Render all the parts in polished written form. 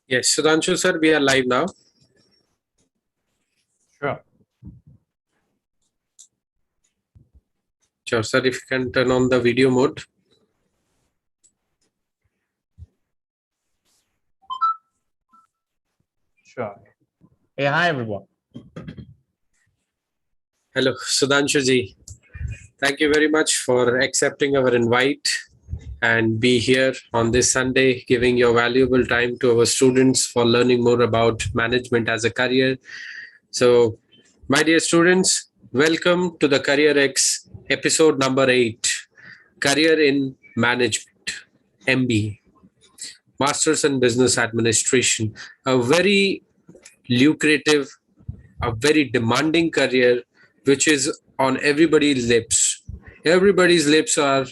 Yes, Sudhanshu sir, we are live now. Sure. Sure, sir, if you can turn on the video mode. Sure. Hey, hi everyone. Hello, Sudhanshu ji. Thank you very much for accepting our invite and be here on this Sunday, giving your valuable time to our students for learning more about management as a career. So, my dear students, welcome to the CareerX episode number 8, Career in Management, MBA, Masters in Business Administration, a very lucrative, a very demanding career, which is on everybody's lips. Everybody's lips are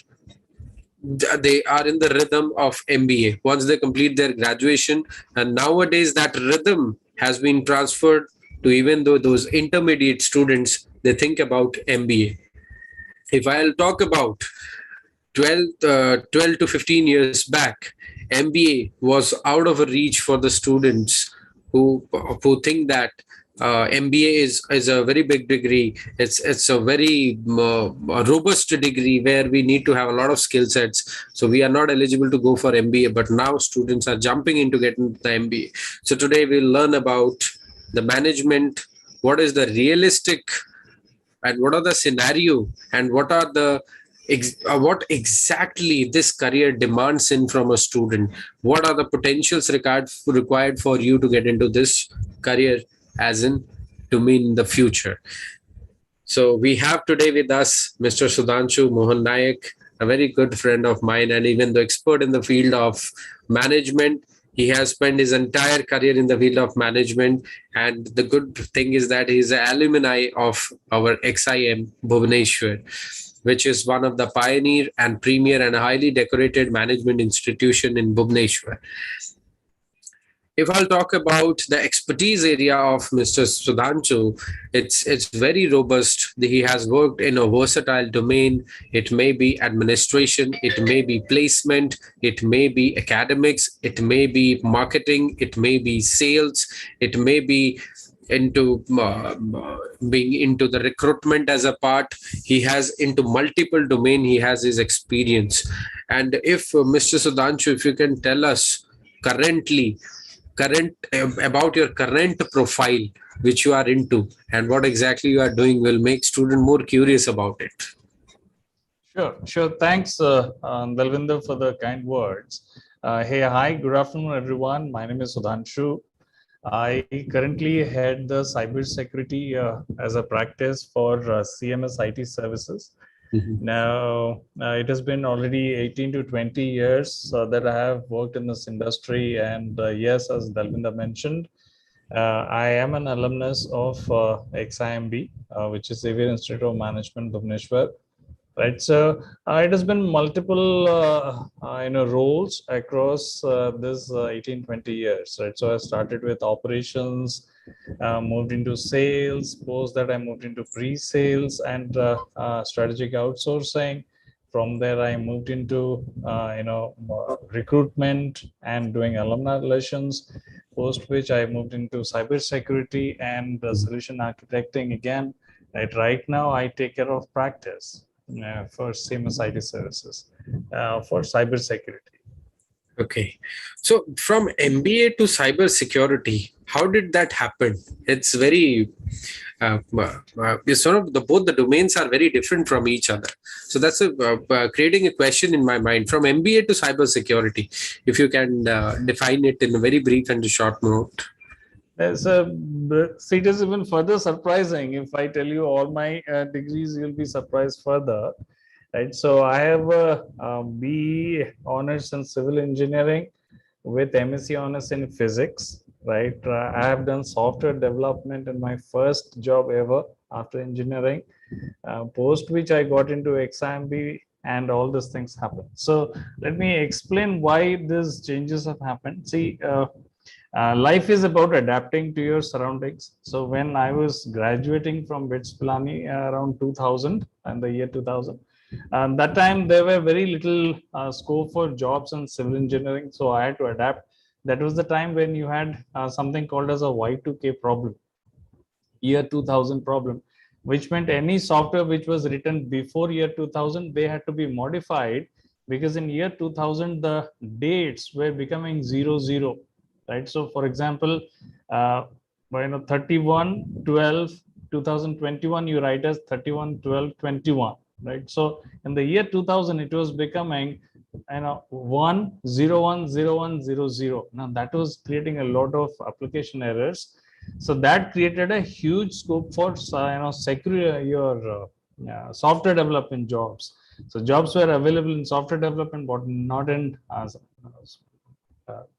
they are in the rhythm of MBA once they complete their graduation, and nowadays that rhythm has been transferred to even though those intermediate students they think about MBA. If I'll talk about 12 to 15 years back, MBA was out of reach for the students who think that MBA is a very big degree. It's a very robust degree where we need to have a lot of skill sets. So we are not eligible to go for MBA, but now students are jumping into getting the MBA. So today we'll learn about the management. What is the realistic and what are the scenario and what are the what exactly this career demands in from a student, what are the potentials required for you to get into this career as in to mean in the future. So we have today with us Mr. Sudhanshu Mohan Nayak, a very good friend of mine and even the expert in the field of management. He has spent his entire career in the field of management, and the good thing is that he is an alumni of our XIM Bhubaneswar, which is one of the pioneer and premier and highly decorated management institution in Bhubaneswar. If I'll talk about the expertise area of Mr. Sudhanshu, it's very robust. He has worked in a versatile domain. It may be administration, it may be placement, it may be academics, it may be marketing, it may be sales, it may be into being into the recruitment as a part. He has into multiple domain. He has his experience. And if Mr. Sudhanshu, if you can tell us currently current about your current profile which you are into and what exactly you are doing will make student more curious about it. Sure. Thanks, Dalvinder, for the kind words. Hey, hi, good afternoon, everyone. My name is Sudhanshu. I currently head the cybersecurity as a practice for CMS IT services. Now, it has been already 18 to 20 years that I have worked in this industry. And yes, as Dalvinder mentioned, I am an alumnus of XIMB, which is Xavier Institute of Management, Bhubaneswar. Right, so it has been multiple roles across this 18-20 years. Right, so I started with operations, moved into sales. Post that, I moved into pre-sales and strategic outsourcing. From there, I moved into recruitment and doing alumni relations. Post which, I moved into cybersecurity and solution architecting again. Right now, I take care of practice for CMS IT services for cybersecurity. Okay, so from MBA to cybersecurity, how did that happen? It's very sort of both the domains are very different from each other. So that's creating a question in my mind. From MBA to cybersecurity, if you can define it in a very brief and short note. So it is even further surprising. If I tell you all my degrees, you'll be surprised further. Right. So I have a BE honors in civil engineering with MSc honors in physics. Right. I have done software development in my first job ever after engineering. Post which I got into XIMB and all these things happened. So let me explain why these changes have happened. See, life is about adapting to your surroundings. So when I was graduating from BITS Pilani around 2000 and the year 2000, that time there were very little scope for jobs in civil engineering. So I had to adapt That was the time when you had something called as a Y2K problem, year 2000 problem, which meant any software which was written before year 2000, they had to be modified, because in year 2000 the dates were becoming 00, right? So for example, 31 12 2021, you write as 31 12 21, right? So in the year 2000 it was becoming 1010100. Now that was creating a lot of application errors. So that created a huge scope for secure your software development jobs. So jobs were available in software development, but not in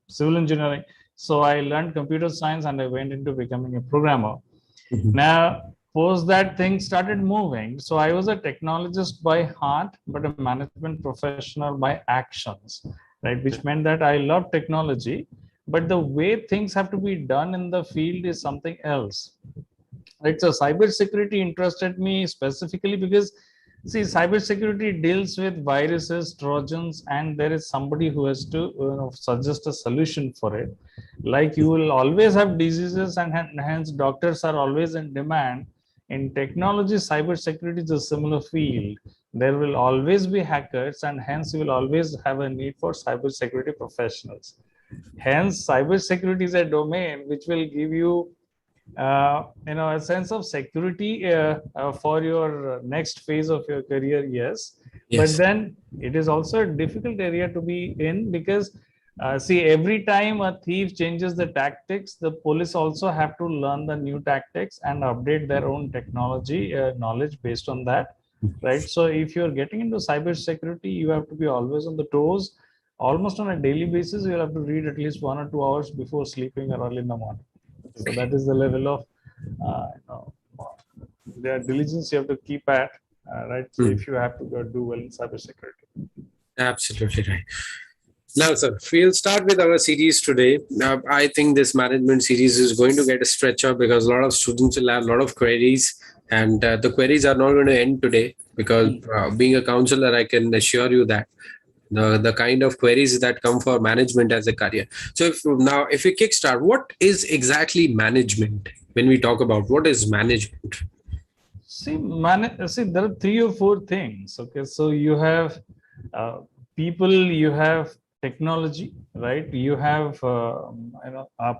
civil engineering. So I learned computer science and I went into becoming a programmer. Now, post that, things started moving. So I was a technologist by heart, but a management professional by actions, right? Which meant that I love technology, but the way things have to be done in the field is something else. Right? So cybersecurity interested me specifically because, see, cybersecurity deals with viruses, trojans, and there is somebody who has to suggest a solution for it. Like you will always have diseases, and hence doctors are always in demand. In technology, cybersecurity is a similar field. There will always be hackers, and hence you will always have a need for cybersecurity professionals. Hence, cybersecurity is a domain which will give you a sense of security for your next phase of your career. Yes, but then it is also a difficult area to be in, because see, every time a thief changes the tactics, the police also have to learn the new tactics and update their own technology knowledge based on that, right? So if you're getting into cyber security, you have to be always on the toes. Almost on a daily basis, you'll have to read at least 1 or 2 hours before sleeping or early in the morning. So that is the level of the diligence you have to keep at, right? So if you have to do well in cybersecurity. Absolutely right. Now, sir, we'll start with our series today. I think this management series is going to get a stretch out because a lot of students will have a lot of queries, and the queries are not going to end today, because being a counselor, I can assure you that the kind of queries that come for management as a career. So if we kickstart, what is exactly management? When we talk about what is management? See, there are 3 or 4 things. Okay, so you have people, you have technology, right? You have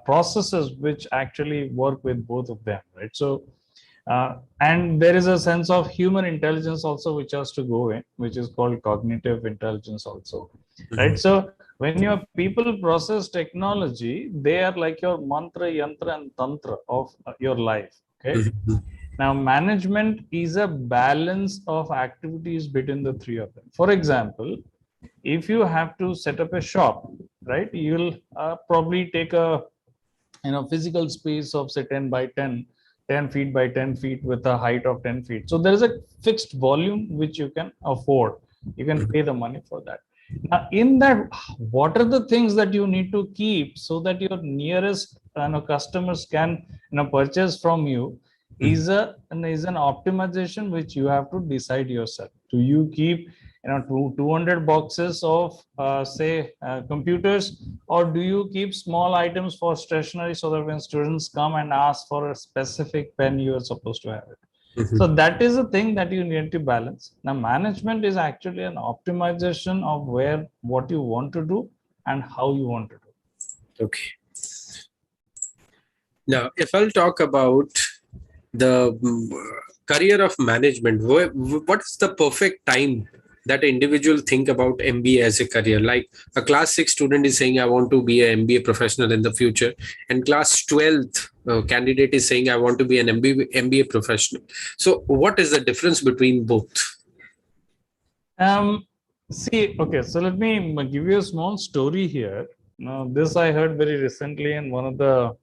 processes which actually work with both of them, right? So and there is a sense of human intelligence also which has to go in, which is called cognitive intelligence also, right? So when your people process technology, they are like your mantra, yantra, and tantra of your life. Okay. Now, management is a balance of activities between the 3 of them. For example, if you have to set up a shop, right, you'll probably take a physical space of say 10 by 10 feet by 10 feet with a height of 10 feet. So there is a fixed volume which you can afford. You can pay the money for that. Now, in that, what are the things that you need to keep so that your nearest customers can purchase from you? Is an optimization which you have to decide yourself. Do you keep 200 boxes of computers, or do you keep small items for stationery so that when students come and ask for a specific pen, you are supposed to have it? So that is a thing that you need to balance. Now, management is actually an optimization of what you want to do and how you want to do. Okay. Now, if I'll talk about the career of management, what is the perfect time that an individual think about MBA as a career? Like a class 6 student is saying, I want to be an MBA professional in the future, and class 12th candidate is saying, I want to be an MBA professional. So what is the difference between both? See, okay, so let me give you a small story here. Now, this I heard very recently in one of the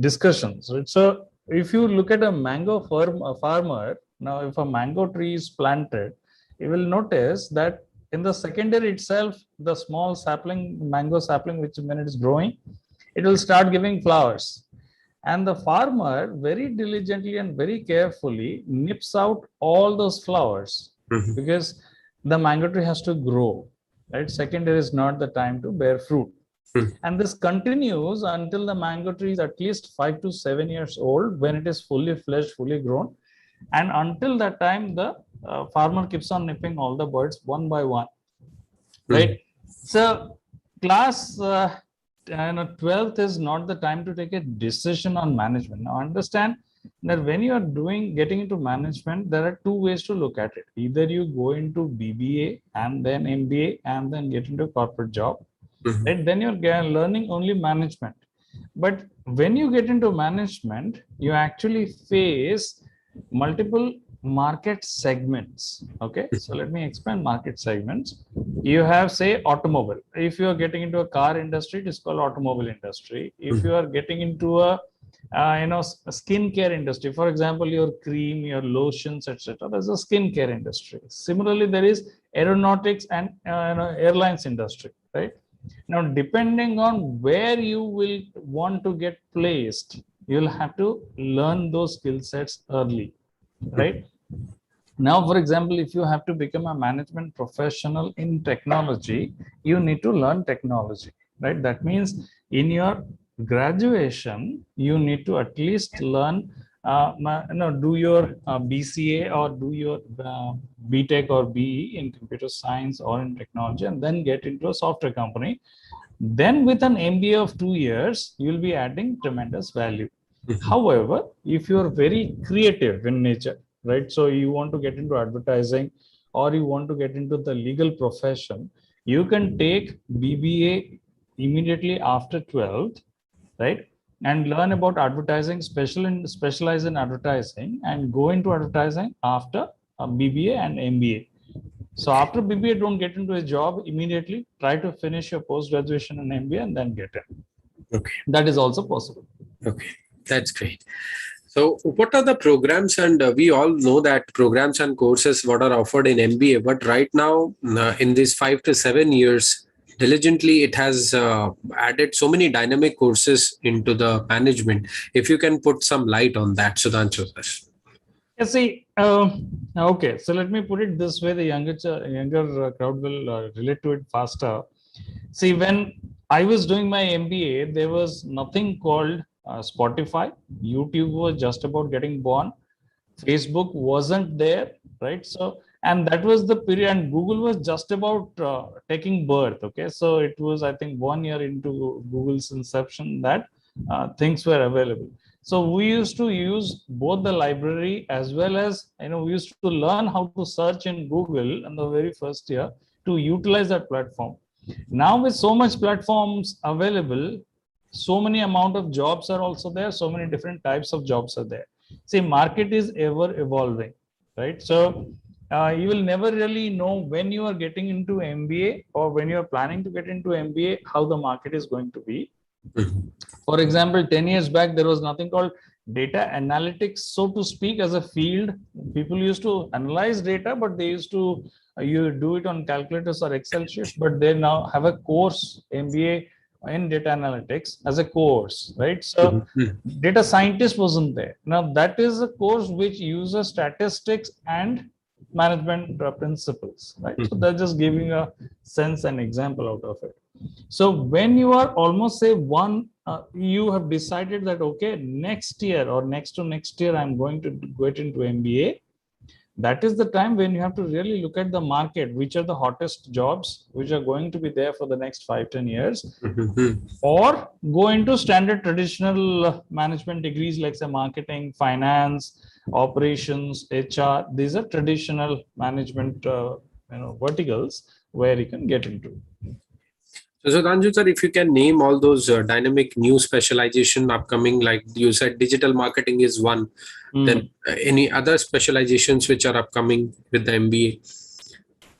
discussions. Right? So if you look at a mango farmer, now if a mango tree is planted, you will notice that in the secondary itself, the small mango sapling, which when it is growing, it will start giving flowers. And the farmer very diligently and very carefully nips out all those flowers because the mango tree has to grow, right? Second year is not the time to bear fruit. Hmm. And this continues until the mango tree is at least 5 to 7 years old, when it is fully fledged, fully grown. And until that time, the farmer keeps on nipping all the birds one by one, right? So class 12th is not the time to take a decision on management. Now understand that when you are getting into management, there are two ways to look at it. Either you go into BBA and then MBA and then get into a corporate job, right? Then you're learning only management. But when you get into management, you actually face multiple market segments. Okay, so let me explain market segments. You have, say, automobile. If you are getting into a car industry, it is called automobile industry. If you are getting into a skincare industry, for example, your cream, your lotions, etc., there's a skincare industry. Similarly, there is aeronautics and airlines industry, right? Now, depending on where you will want to get placed, you'll have to learn those skill sets early, right? Now, for example, if you have to become a management professional in technology, you need to learn technology, right? That means in your graduation, you need to at least learn, do your BCA or do your BTech or BE in computer science or in technology, and then get into a software company. Then with an MBA of 2 years, you'll be adding tremendous value. However, if you're very creative in nature, right? So you want to get into advertising or you want to get into the legal profession, you can take BBA immediately after 12th, right? And learn about advertising, specialize in advertising and go into advertising after BBA and MBA. So after BBA, don't get into a job immediately. Try to finish your post-graduation in MBA and then get in. Okay. That is also possible. Okay, that's great. So what are the programs? And we all know that programs and courses what are offered in MBA, but right now in these 5 to 7 years, diligently it has added so many dynamic courses into the management. If you can put some light on that, Sudhanshu. Yeah, see, okay, so let me put it this way, the younger crowd will relate to it faster. See, when I was doing my MBA, there was nothing called Spotify. YouTube was just about getting born. Facebook wasn't there, right? So, and that was the period, and Google was just about taking birth. Okay, so it was, I think, 1 year into Google's inception that things were available. So we used to use both the library as well as, we used to learn how to search in Google in the very first year to utilize that platform. Now with so much platforms available, so many amount of jobs are also there, so many different types of jobs are there. See, market is ever evolving, right? So you will never really know when you are getting into MBA or when you are planning to get into MBA, how the market is going to be. For example, 10 years back, there was nothing called data analytics, so to speak, as a field. People used to analyze data, but they used to you do it on calculators or Excel sheets, but they now have a course, MBA in data analytics as a course, right? So data scientist wasn't there. Now that is a course which uses statistics and management principles, right? So they're just giving a sense and example out of it. So when you are almost say you have decided that, okay, next year or next to next year, I'm going to get into MBA. That is the time when you have to really look at the market, which are the hottest jobs, which are going to be there for the next 5-10 years, or go into standard traditional management degrees like say marketing, finance, operations, HR. These are traditional management verticals where you can get into. So, Sudhanshu sir, if you can name all those dynamic new specialization upcoming, like you said, digital marketing is one. Then any other specializations which are upcoming with the MBA?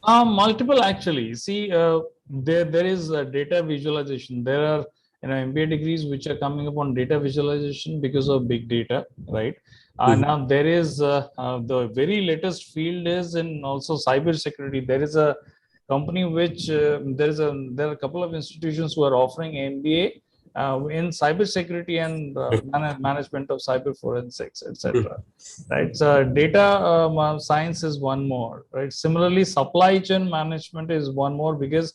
Multiple actually. See, there is data visualization. There are MBA degrees which are coming up on data visualization because of big data, right? Now there is the very latest field is in also cyber security. There is a company which there are a couple of institutions who are offering MBA in cybersecurity and management of cyber forensics, etc. Right. So data science is one more. Right. Similarly, supply chain management is one more, because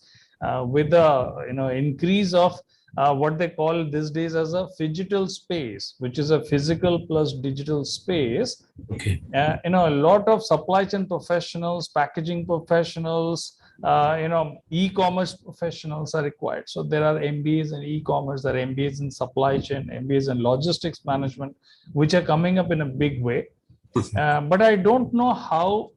with the increase of what they call these days as a phygital space, which is a physical plus digital space. Okay. A lot of supply chain professionals, packaging professionals, e-commerce professionals are required. So there are MBAs in e-commerce, there are MBAs in supply chain, MBAs in logistics management, which are coming up in a big way. But I don't know how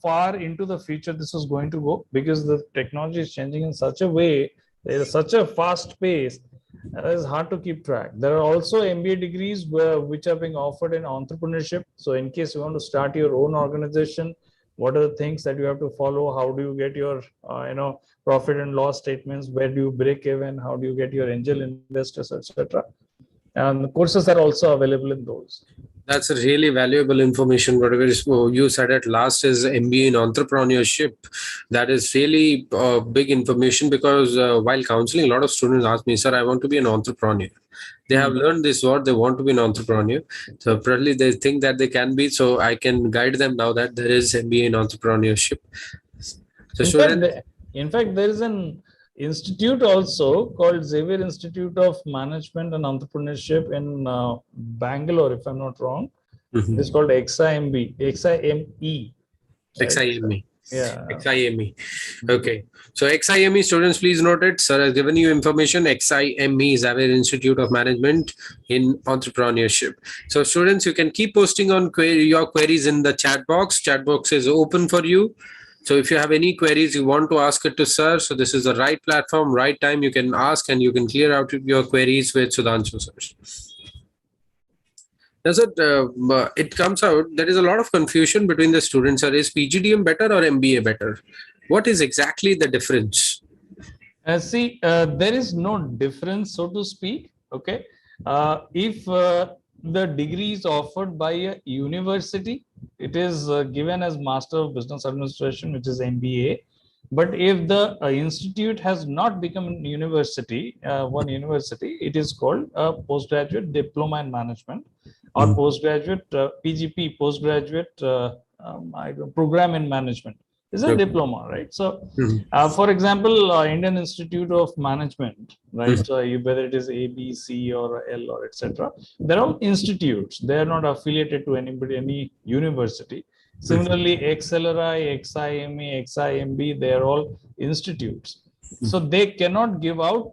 far into the future this is going to go, because the technology is changing in such a way. There is such a fast pace. It's hard to keep track. There are also MBA degrees which are being offered in entrepreneurship. So in case you want to start your own organization, what are the things that you have to follow? How do you get your profit and loss statements? Where do you break even? How do you get your angel investors, etc.? And the courses are also available in those. That's a really valuable information. Whatever you said at last is MBA in entrepreneurship. That is really big information, because while counseling, a lot of students ask me, "Sir, I want to be an entrepreneur." They have learned this word, they want to be an entrepreneur. So probably they think that they can be. So I can guide them now that there is MBA in entrepreneurship. So in fact, there is an institute also called Xavier Institute of Management and Entrepreneurship in Bangalore, if I'm not wrong. It is called XIME. XIME. Yeah. XIME. Okay. So XIME students, please note it. Sir has given you information. XIME is Xavier Institute of Management in Entrepreneurship. So students, you can keep posting on your queries in the chat box. Chat box is open for you. So if you have any queries, you want to ask it to sir, so this is the right platform, right time. You can ask and you can clear out your queries with Sudhansu sir. Does it comes out, there is a lot of confusion between the students. Is PGDM better or MBA better? What is exactly the difference? There is no difference, so to speak. Okay. If the degree is offered by a university, it is given as Master of Business Administration, which is MBA. But if the institute has not become a university, one university, it is called a postgraduate diploma in management, or postgraduate PGP, postgraduate program in management. Is a diploma, right? So, for example, Indian Institute of Management, right? Whether it is A, B, C, or L, or etc. They're all institutes. They are not affiliated to anybody, any university. Similarly, XLRI, XIME, XIMB, they are all institutes. So they cannot give out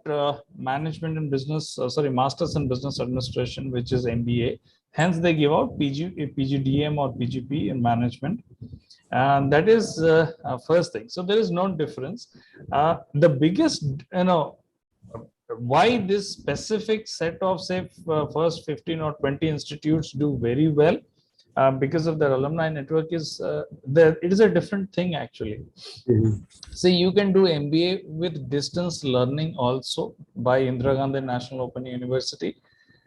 management and business, Masters in Business Administration, which is MBA. Hence, they give out PGDM or PGP in management. And that is first thing. So there is no difference. The biggest, why this specific set of, say, first 15 or 20 institutes do very well, because of their alumni network, is it is a different thing actually. See, you can do MBA with distance learning also by Indira Gandhi National Open University.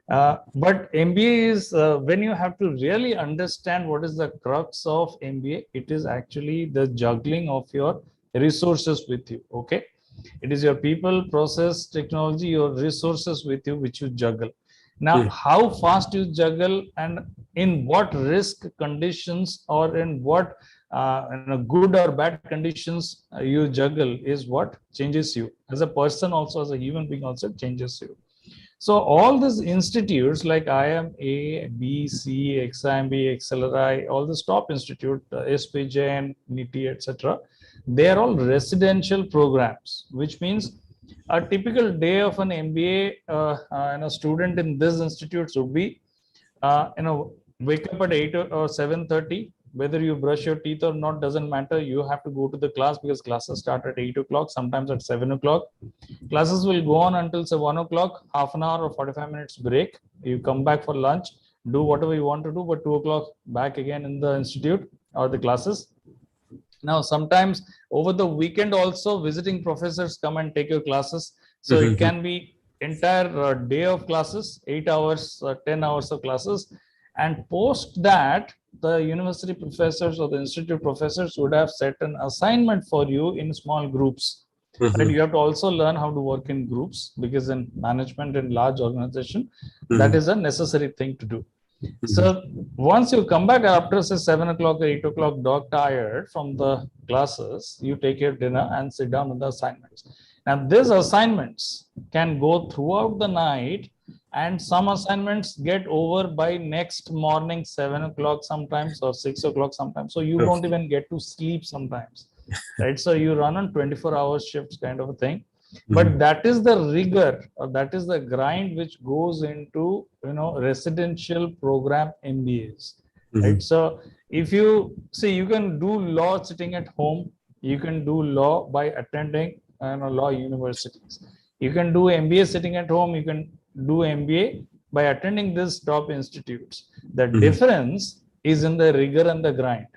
But MBA is when you have to really understand what is the crux of MBA, it is actually the juggling of your resources with you. Okay, it is your people, process, technology, your resources with you, which you juggle. Now, how fast you juggle and in what risk conditions or in what good or bad conditions you juggle is what changes you as a person, also as a human being, also changes you. So all these institutes like IIM, B, C, XIMB, XLRI, all the top institute, SPJN, NITI, etc., they are all residential programs, which means a typical day of an MBA and a student in this institutes would be, wake up at 8 or 7:30. Whether you brush your teeth or not doesn't matter. You have to go to the class because classes start at 8 o'clock, sometimes at 7 o'clock. Classes will go on until say 1 o'clock, half an hour or 45 minutes break. You come back for lunch, do whatever you want to do, but 2 o'clock back again in the institute or the classes. Now, sometimes over the weekend also visiting professors come and take your classes. So it can be entire day of classes, 8 hours, 10 hours of classes. And post that, the university professors or the institute professors would have set an assignment for you in small groups. Right? You have to also learn how to work in groups, because in management in large organization, that is a necessary thing to do. So once you come back after say 7 o'clock or 8 o'clock, dog tired from the classes, you take your dinner and sit down with the assignments. Now these assignments can go throughout the night, and some assignments get over by next morning 7 o'clock sometimes, or 6 o'clock sometimes. So you don't even get to sleep sometimes, right? So you run on 24-hour shifts kind of a thing. But that is the rigor, or that is the grind which goes into residential program MBAs, right? So if you see, you can do law sitting at home, you can do law by attending law universities, you can do MBA sitting at home, you can do MBA by attending these top institutes. The difference is in the rigor and the grind.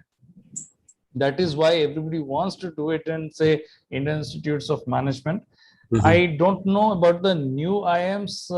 That is why everybody wants to do it in, say, Indian Institutes of Management. I don't know about the new IIMs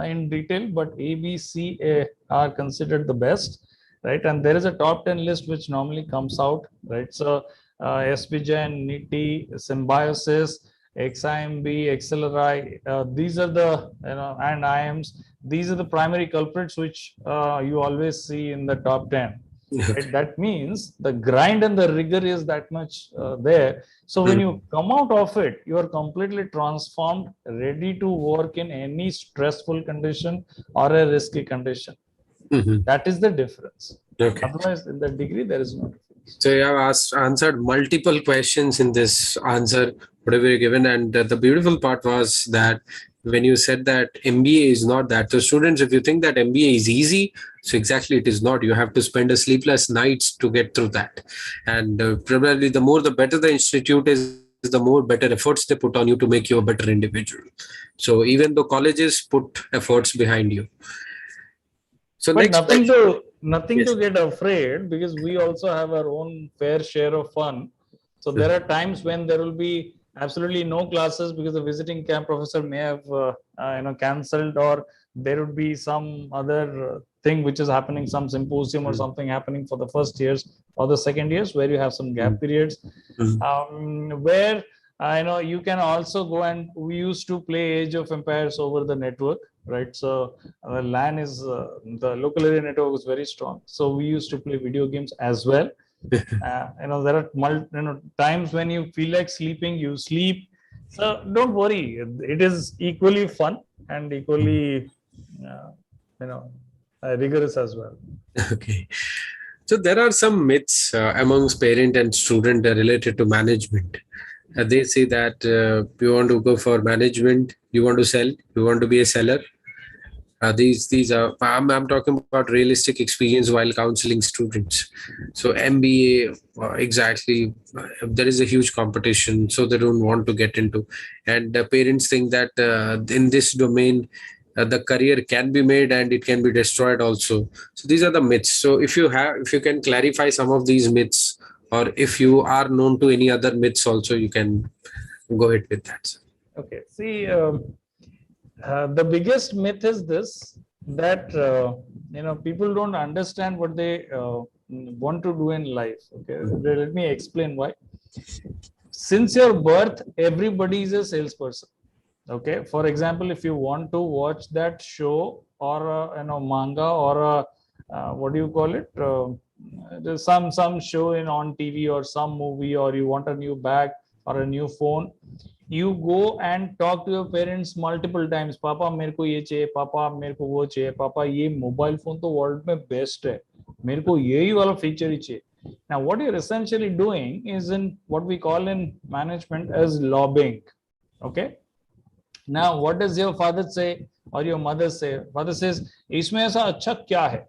in detail, but ABC are considered the best, right? And there is a top 10 list which normally comes out, right? So SPGen, NITI, Symbiosis, XIMB, XLRI, these are the, and IIMs, these are the primary culprits which you always see in the top 10. Right? That means the grind and the rigor is that much there. So when you come out of it, you are completely transformed, ready to work in any stressful condition or a risky condition. That is the difference. Okay. Otherwise, in the degree, there is no difference. So you have answered multiple questions in this answer, whatever you given. And the beautiful part was that when you said that MBA is not that. So students, if you think that MBA is easy, so exactly it is not. You have to spend a sleepless nights to get through that. And probably the more the better the institute is, the more better efforts they put on you to make you a better individual. So even though colleges put efforts behind you. So but next, nothing yes. to get afraid, because we also have our own fair share of fun. So there are times when there will be absolutely no classes because the visiting camp professor may have cancelled, or there would be some other thing which is happening, some symposium or something happening for the first years or the second years, where you have some gap periods, where you can also go, and we used to play Age of Empires over the network, right? So LAN is the local area network was very strong, so we used to play video games as well. There are times when you feel like sleeping, you sleep. So don't worry, it is equally fun and equally rigorous as well. Okay. So there are some myths amongst parent and student related to management. They say that you want to go for management, you want to sell, you want to be a seller. These are I'm talking about realistic experience while counseling students. So MBA exactly, there is a huge competition, so they don't want to get into. And parents think that in this domain the career can be made and it can be destroyed also. So these are the myths. So if you can clarify some of these myths, or if you are known to any other myths also, you can go ahead with that. Okay. See. The biggest myth is this, that people don't understand what they want to do in life. Okay, let me explain why. Since your birth, everybody is a salesperson. Okay, for example, if you want to watch that show or manga or what do you call it? There's some show on TV or some movie, or you want a new bag or a new phone, you go and talk to your parents multiple times. Papa, मेरे को ये चाहिए, पापा मेरे को वो चाहिए, पापा ये मोबाइल फोन तो वर्ल्ड में बेस्ट है, मेरे को यही वाला फीचर ही चाहिए. Now what you're essentially doing is in what we call in management as lobbying. Okay, now what does your father say or your mother say? Father says इसमें ऐसा अच्छा क्या है,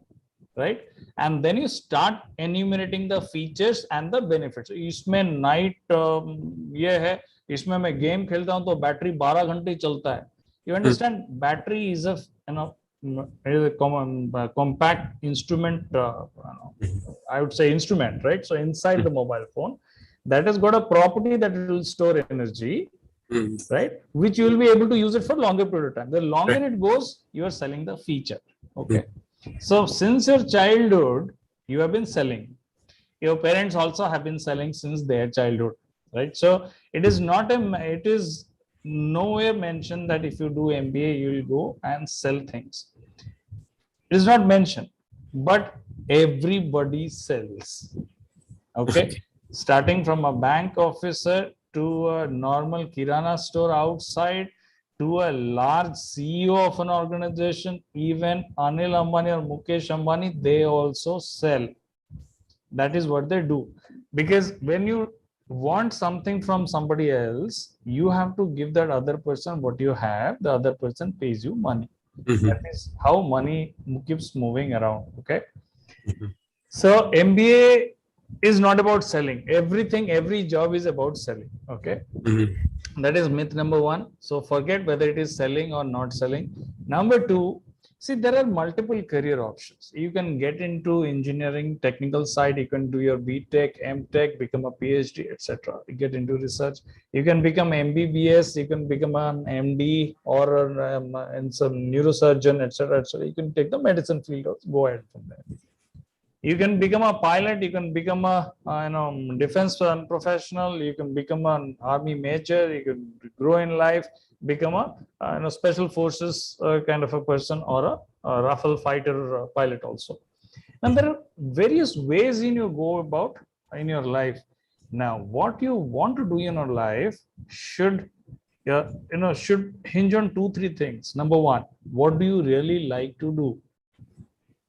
right? And then you start enumerating the features and the benefits. इसमें night ये है, इसमें मैं गेम खेलता हूं तो बैटरी 12 घंटे चलता है. You understand? Battery is a compact instrument. I would say instrument, right? So inside the mobile phone, that has got a property that it will store energy, right? Which you will be able to use it for longer period of time. The longer it goes, you are selling the feature. Okay. So since your childhood, you have been selling. Your parents also have been selling since their childhood. right? So it is not it is nowhere mentioned that if you do MBA, you will go and sell things. It is not mentioned, but everybody sells. Okay, starting from a bank officer to a normal kirana store outside to a large CEO of an organization, even Anil Ambani or Mukesh Ambani, they also sell. That is what they do. Because when you want something from somebody else, you have to give that other person what you have, the other person pays you money. That is how money keeps moving around. Okay. So MBA is not about selling. Everything, every job is about selling. Okay. That is myth number one. So forget whether it is selling or not selling. Number two, see, there are multiple career options. You can get into engineering, technical side. You can do your BTech, MTech, become a PhD, etc. Get into research. You can become MBBS. You can become an MD or and some neurosurgeon, etc., etc. You can take the medicine field. Go ahead from there. You can become a pilot. You can become a defense professional. You can become an army major. You can grow in life, become a special forces kind of a person, or a Rafale fighter pilot also. And there are various ways in you go about in your life. Now, what you want to do in your life should should hinge on 2-3 things. Number one, what do you really like to do?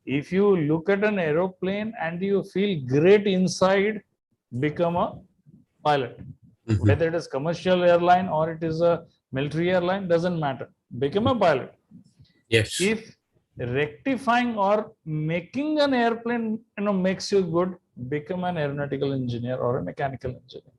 If you look at an aeroplane and you feel great inside, become a pilot. Whether it is commercial airline or it is a military airline, doesn't matter. Become a pilot. Yes. If rectifying or making an airplane makes you good, become an aeronautical engineer or a mechanical engineer.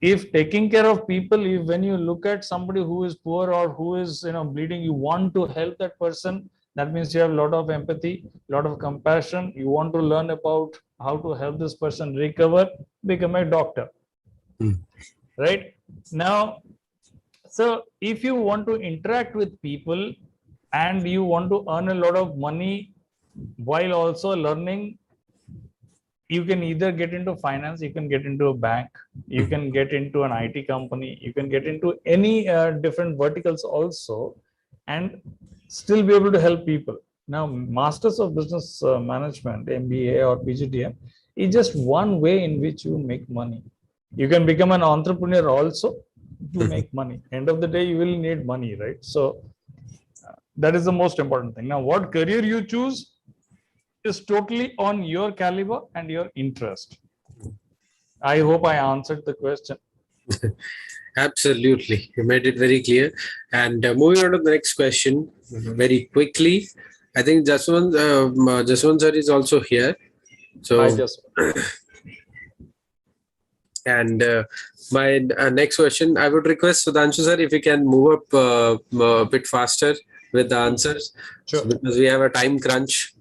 If taking care of people, if when you look at somebody who is poor or who is bleeding, you want to help that person, that means you have a lot of empathy, a lot of compassion. You want to learn about how to help this person recover, become a doctor. Right? Now, so if you want to interact with people and you want to earn a lot of money while also learning, you can either get into finance, you can get into a bank, you can get into an IT company, you can get into any different verticals also, and still be able to help people. Now, Masters of Business Management, MBA or PGDM, is just one way in which you make money. You can become an entrepreneur also to make money. End of the day, you will need money, right? So that is the most important thing. Now, what career you choose is totally on your caliber and your interest. I hope I answered the question. Absolutely. You made it very clear. And moving on to the next question very quickly. I think Jaswant sir is also here. So, I just and my next question, I would request Sudhanshu sir if you can move up a bit faster with the answers. Sure. So because we have a time crunch.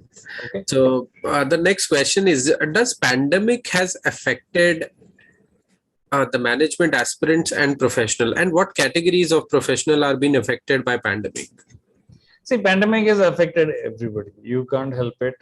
Okay. So the next question is, does pandemic has affected the management aspirants and professional, and what categories of professional are being affected by pandemic? See, pandemic has affected everybody. You can't help it.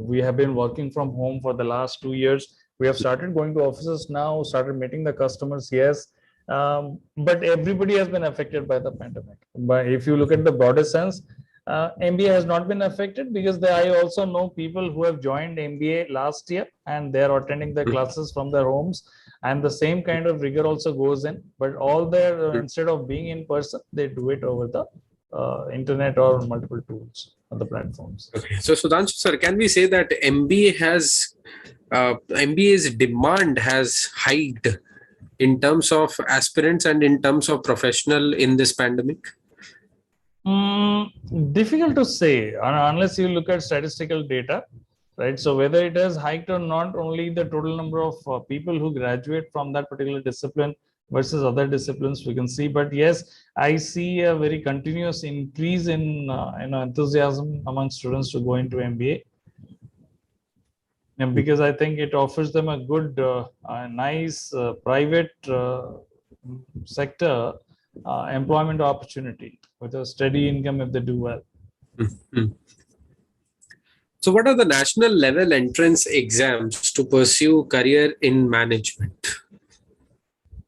We have been working from home for the last 2 years. We have started going to offices now, started meeting the customers, yes. But everybody has been affected by the pandemic. But if you look at the broader sense, MBA has not been affected because I also know people who have joined MBA last year and they are attending the classes from their homes, and the same kind of rigor also goes in. But all their instead of being in person, they do it over the internet or multiple tools on the platforms. Okay. So Sudhanshu sir, can we say that MBA's demand has hiked in terms of aspirants and in terms of professional in this pandemic? Difficult to say unless you look at statistical data, right? So whether it has hiked or not, only the total number of people who graduate from that particular discipline versus other disciplines we can see. But yes, I see a very continuous increase in enthusiasm among students to go into MBA. And because I think it offers them a good, nice private sector employment opportunity with a steady income if they do well. So what are the national level entrance exams to pursue career in management?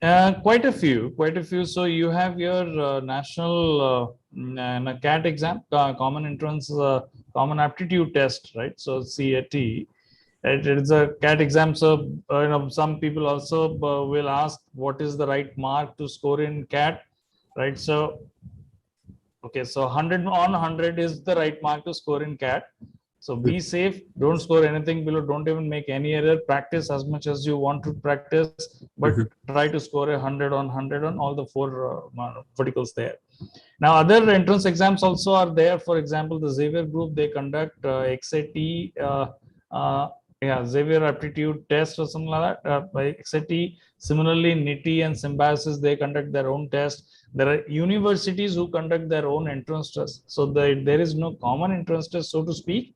Quite a few. So you have your national CAT exam, common entrance, common aptitude test, right? So CAT. It's a CAT exam. So some people also will ask what is the right mark to score in CAT, right? So okay, so 100 on 100 is the right mark to score in CAT. So be safe, don't score anything below, don't even make any error, practice as much as you want to practice, but try to score 100 on 100 on all the four verticals there. Now, other entrance exams also are there. For example, the Xavier group, they conduct XAT, Xavier aptitude test or something like that. By XAT, similarly, NITI and Symbiosis, they conduct their own test. There are universities who conduct their own entrance test. So there is no common entrance test, so to speak.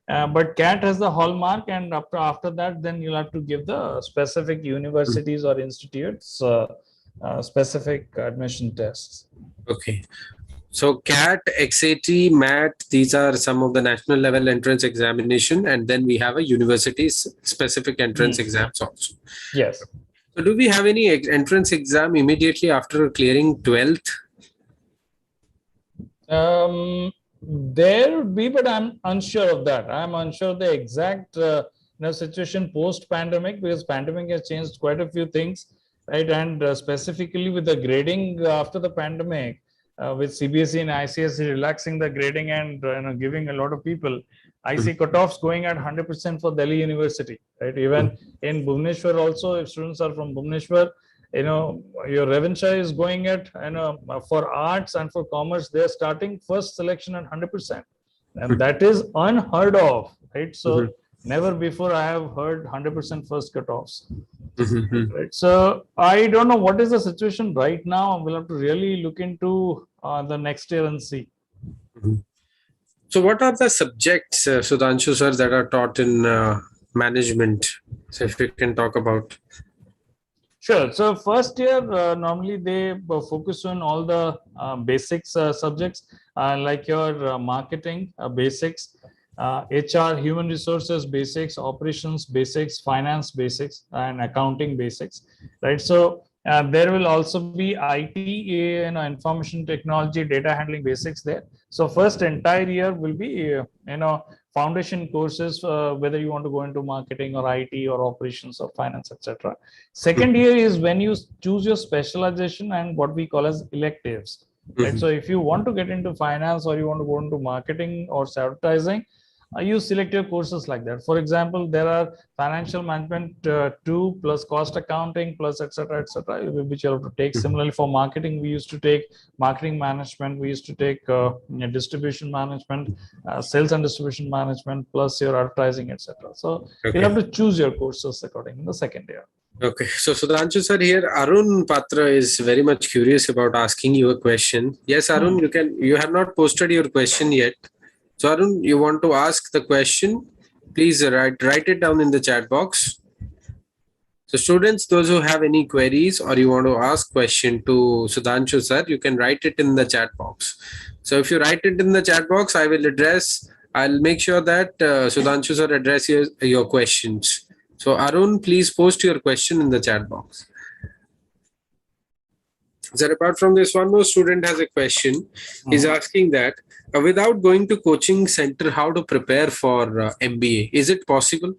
But CAT has the hallmark, and after that, then you'll have to give the specific universities or institutes specific admission tests. Okay. So CAT, XAT, MAT, these are some of the national level entrance examination, and then we have a university specific entrance exams also. Yes. So do we have any entrance exam immediately after clearing 12th? There would be, but I'm unsure of that. I'm unsure of the exact situation post pandemic, because pandemic has changed quite a few things, right? And specifically with the grading after the pandemic, with CBSE and ICSE relaxing the grading and giving a lot of people, I see cutoffs going at 100% for Delhi University, right? Even in Bhubaneswar also, if students are from Bhubaneswar, your Revenshire is going at, for arts and for commerce, they're starting first selection at 100%. And that is unheard of, right? So never before I have heard 100% first cutoffs. Right? So I don't know what is the situation right now. We'll have to really look into the next year and see. So what are the subjects, Sudhanshu sir, that are taught in management? So if we can talk about. Sure. So first year, normally they focus on all the basics subjects, like your marketing basics, HR, human resources basics, operations basics, finance basics, and accounting basics, right? So there will also be IT, information technology, data handling basics there. So first entire year will be, foundation courses, whether you want to go into marketing or IT or operations or finance, etc. Second year is when you choose your specialization and what we call as electives. Right? So if you want to get into finance or you want to go into marketing or advertising, you select your courses like that. For example, there are financial management 2 plus cost accounting plus etc., which you have to take. Similarly, for marketing, we used to take marketing management, we used to take distribution management, sales and distribution management, plus your advertising, etc. So you have to choose your courses according in the second year. Okay, so Sudhanshu sir, here Arun Patra is very much curious about asking you a question. Yes, Arun, you have not posted your question yet. So Arun, you want to ask the question? Please write it down in the chat box. So students, those who have any queries or you want to ask question to Sudhanshu sir, you can write it in the chat box. So if you write it in the chat box, I'll make sure that Sudhanshu sir address your questions. So Arun, please post your question in the chat box. Sir, apart from this, one more student has a question. He's asking that without going to coaching center, how to prepare for MBA? Is it possible?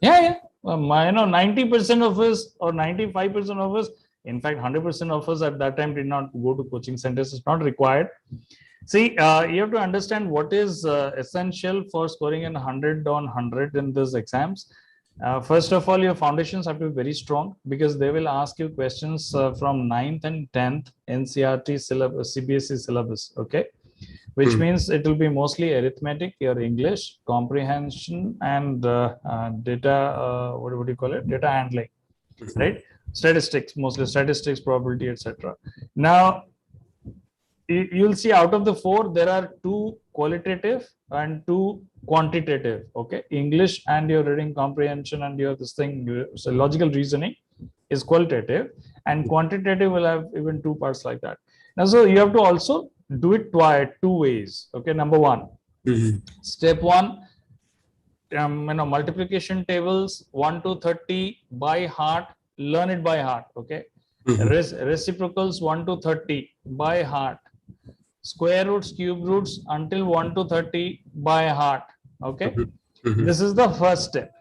Yeah. 90% of us or 95% of us, in fact, 100% of us at that time did not go to coaching centers. It's not required. See, you have to understand what is essential for scoring an 100 on 100 in these exams. First of all, your foundations have to be very strong, because they will ask you questions from 9th and 10th NCERT syllabus, CBSE syllabus, okay? Which means it will be mostly arithmetic, your English, comprehension, and data, what do you call it? Data handling, right? Statistics, mostly statistics, probability, etc. Now, you'll see out of the 4, there are 2 qualitative and 2 quantitative, okay? English and your reading comprehension and your so logical reasoning is qualitative, and quantitative will have even 2 parts like that. Now, so you have to also do it 2 ways, okay? Number 1, step 1, multiplication tables 1 to 30 by heart, learn it by heart, okay? Mhm. Reciprocals 1 to 30 by heart. Square roots, cube roots until 1 to 30 by heart. Okay. Mhm. Mhm. This is the first step.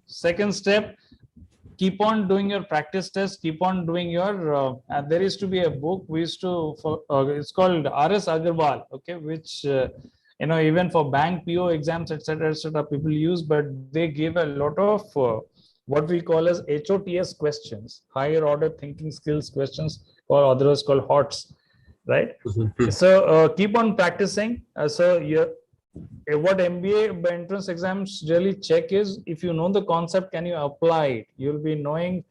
Second step, keep on doing your practice tests, keep on doing your there used to be a book we used to it's called RS Agarwal, okay, which even for bank PO exams, etc., people use, but they give a lot of what we call as HOTS questions, higher order thinking skills questions, or otherwise called HOTS, right? Mhm. So keep on practicing. So you what MBA entrance exams really check is, if you know the concept, can you apply it? You'll be knowing,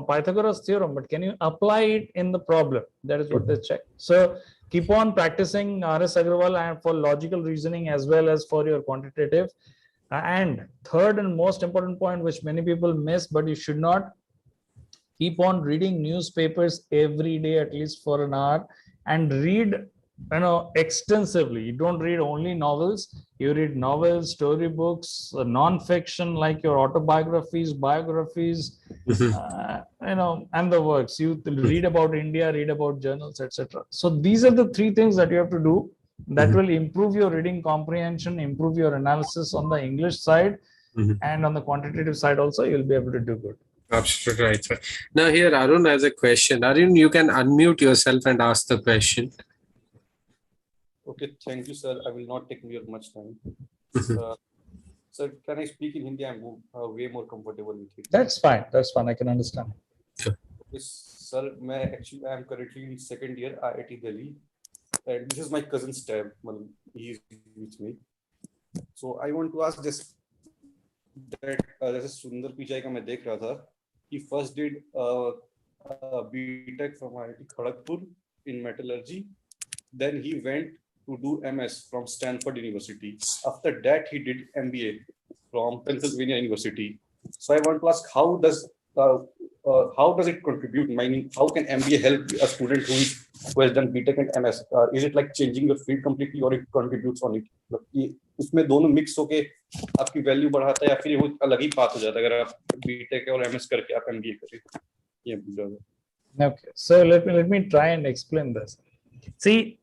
Pythagoras theorem, but can you apply it in the problem? That is what they check. So keep on practicing RS Agrawal and for logical reasoning as well as for your quantitative. And third and most important point, which many people miss, but you should not, keep on reading newspapers every day at least for an hour, and read extensively. You don't read only novels, you read novels, storybooks, non-fiction like your autobiographies, biographies, Mhm. and the works. You read about India, read about journals, etc. So these are the three things that you have to do that Mhm. will improve your reading comprehension, improve your analysis on the English side, Mhm. and on the quantitative side also you'll be able to do good. Absolutely right, sir. Now here Arun has a question. Arun, you can unmute yourself and ask the question. Okay, thank you, sir. I will not take your much time. Mhm. Sir, can I speak in Hindi? I'm way more comfortable with it. That's fine. That's fine. I can understand. Okay, sir, I am currently in second year IIT Delhi, and this is my cousin's tab. Well, he is with me. So I want to ask this, that जैसे सुंदर पिचाई का मैं देख रहा था, he first did BTech from IIT Kharagpur in metallurgy. Then he went to do MS from Stanford University. After that, he did MBA from Pennsylvania University. So I want to ask, how does it contribute? Meaning, how can MBA help a student who has done BTech and MS? Is it like changing your field completely, or it contributes on it? उसमें दोनों mix होके आपकी value बढ़ाता है, या फिर वो अलग ही बात हो जाता है अगर आप बीटेक और एमएस करके आप एमबीए करें? ये पूछ रहा था. Okay, so let me try and explain this. See,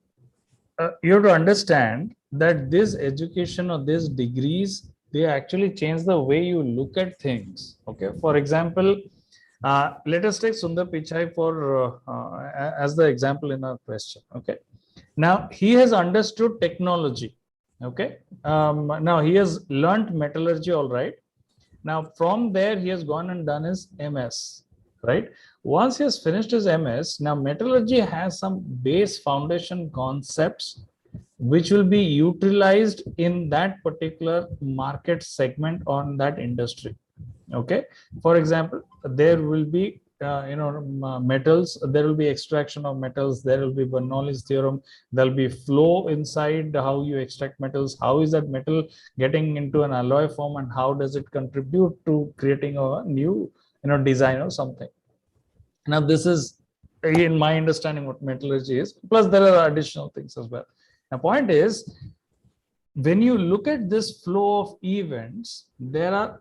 you have to understand that this education or these degrees, they actually change the way you look at things. Okay, for example, let us take Sundar Pichai as the example in our question. Okay, now he has understood technology. Okay, now he has learned metallurgy, all right. Now from there he has gone and done his MS, right? Once he has finished his MS, now metallurgy has some base foundation concepts which will be utilized in that particular market segment on that industry. Okay, for example, there will be metals, there will be extraction of metals, there will be Bernoulli's theorem, there will be flow inside how you extract metals, how is that metal getting into an alloy form, and how does it contribute to creating a new design or something. Now this is, in my understanding, what metallurgy is, plus there are additional things as well. The point is, when you look at this flow of events, there are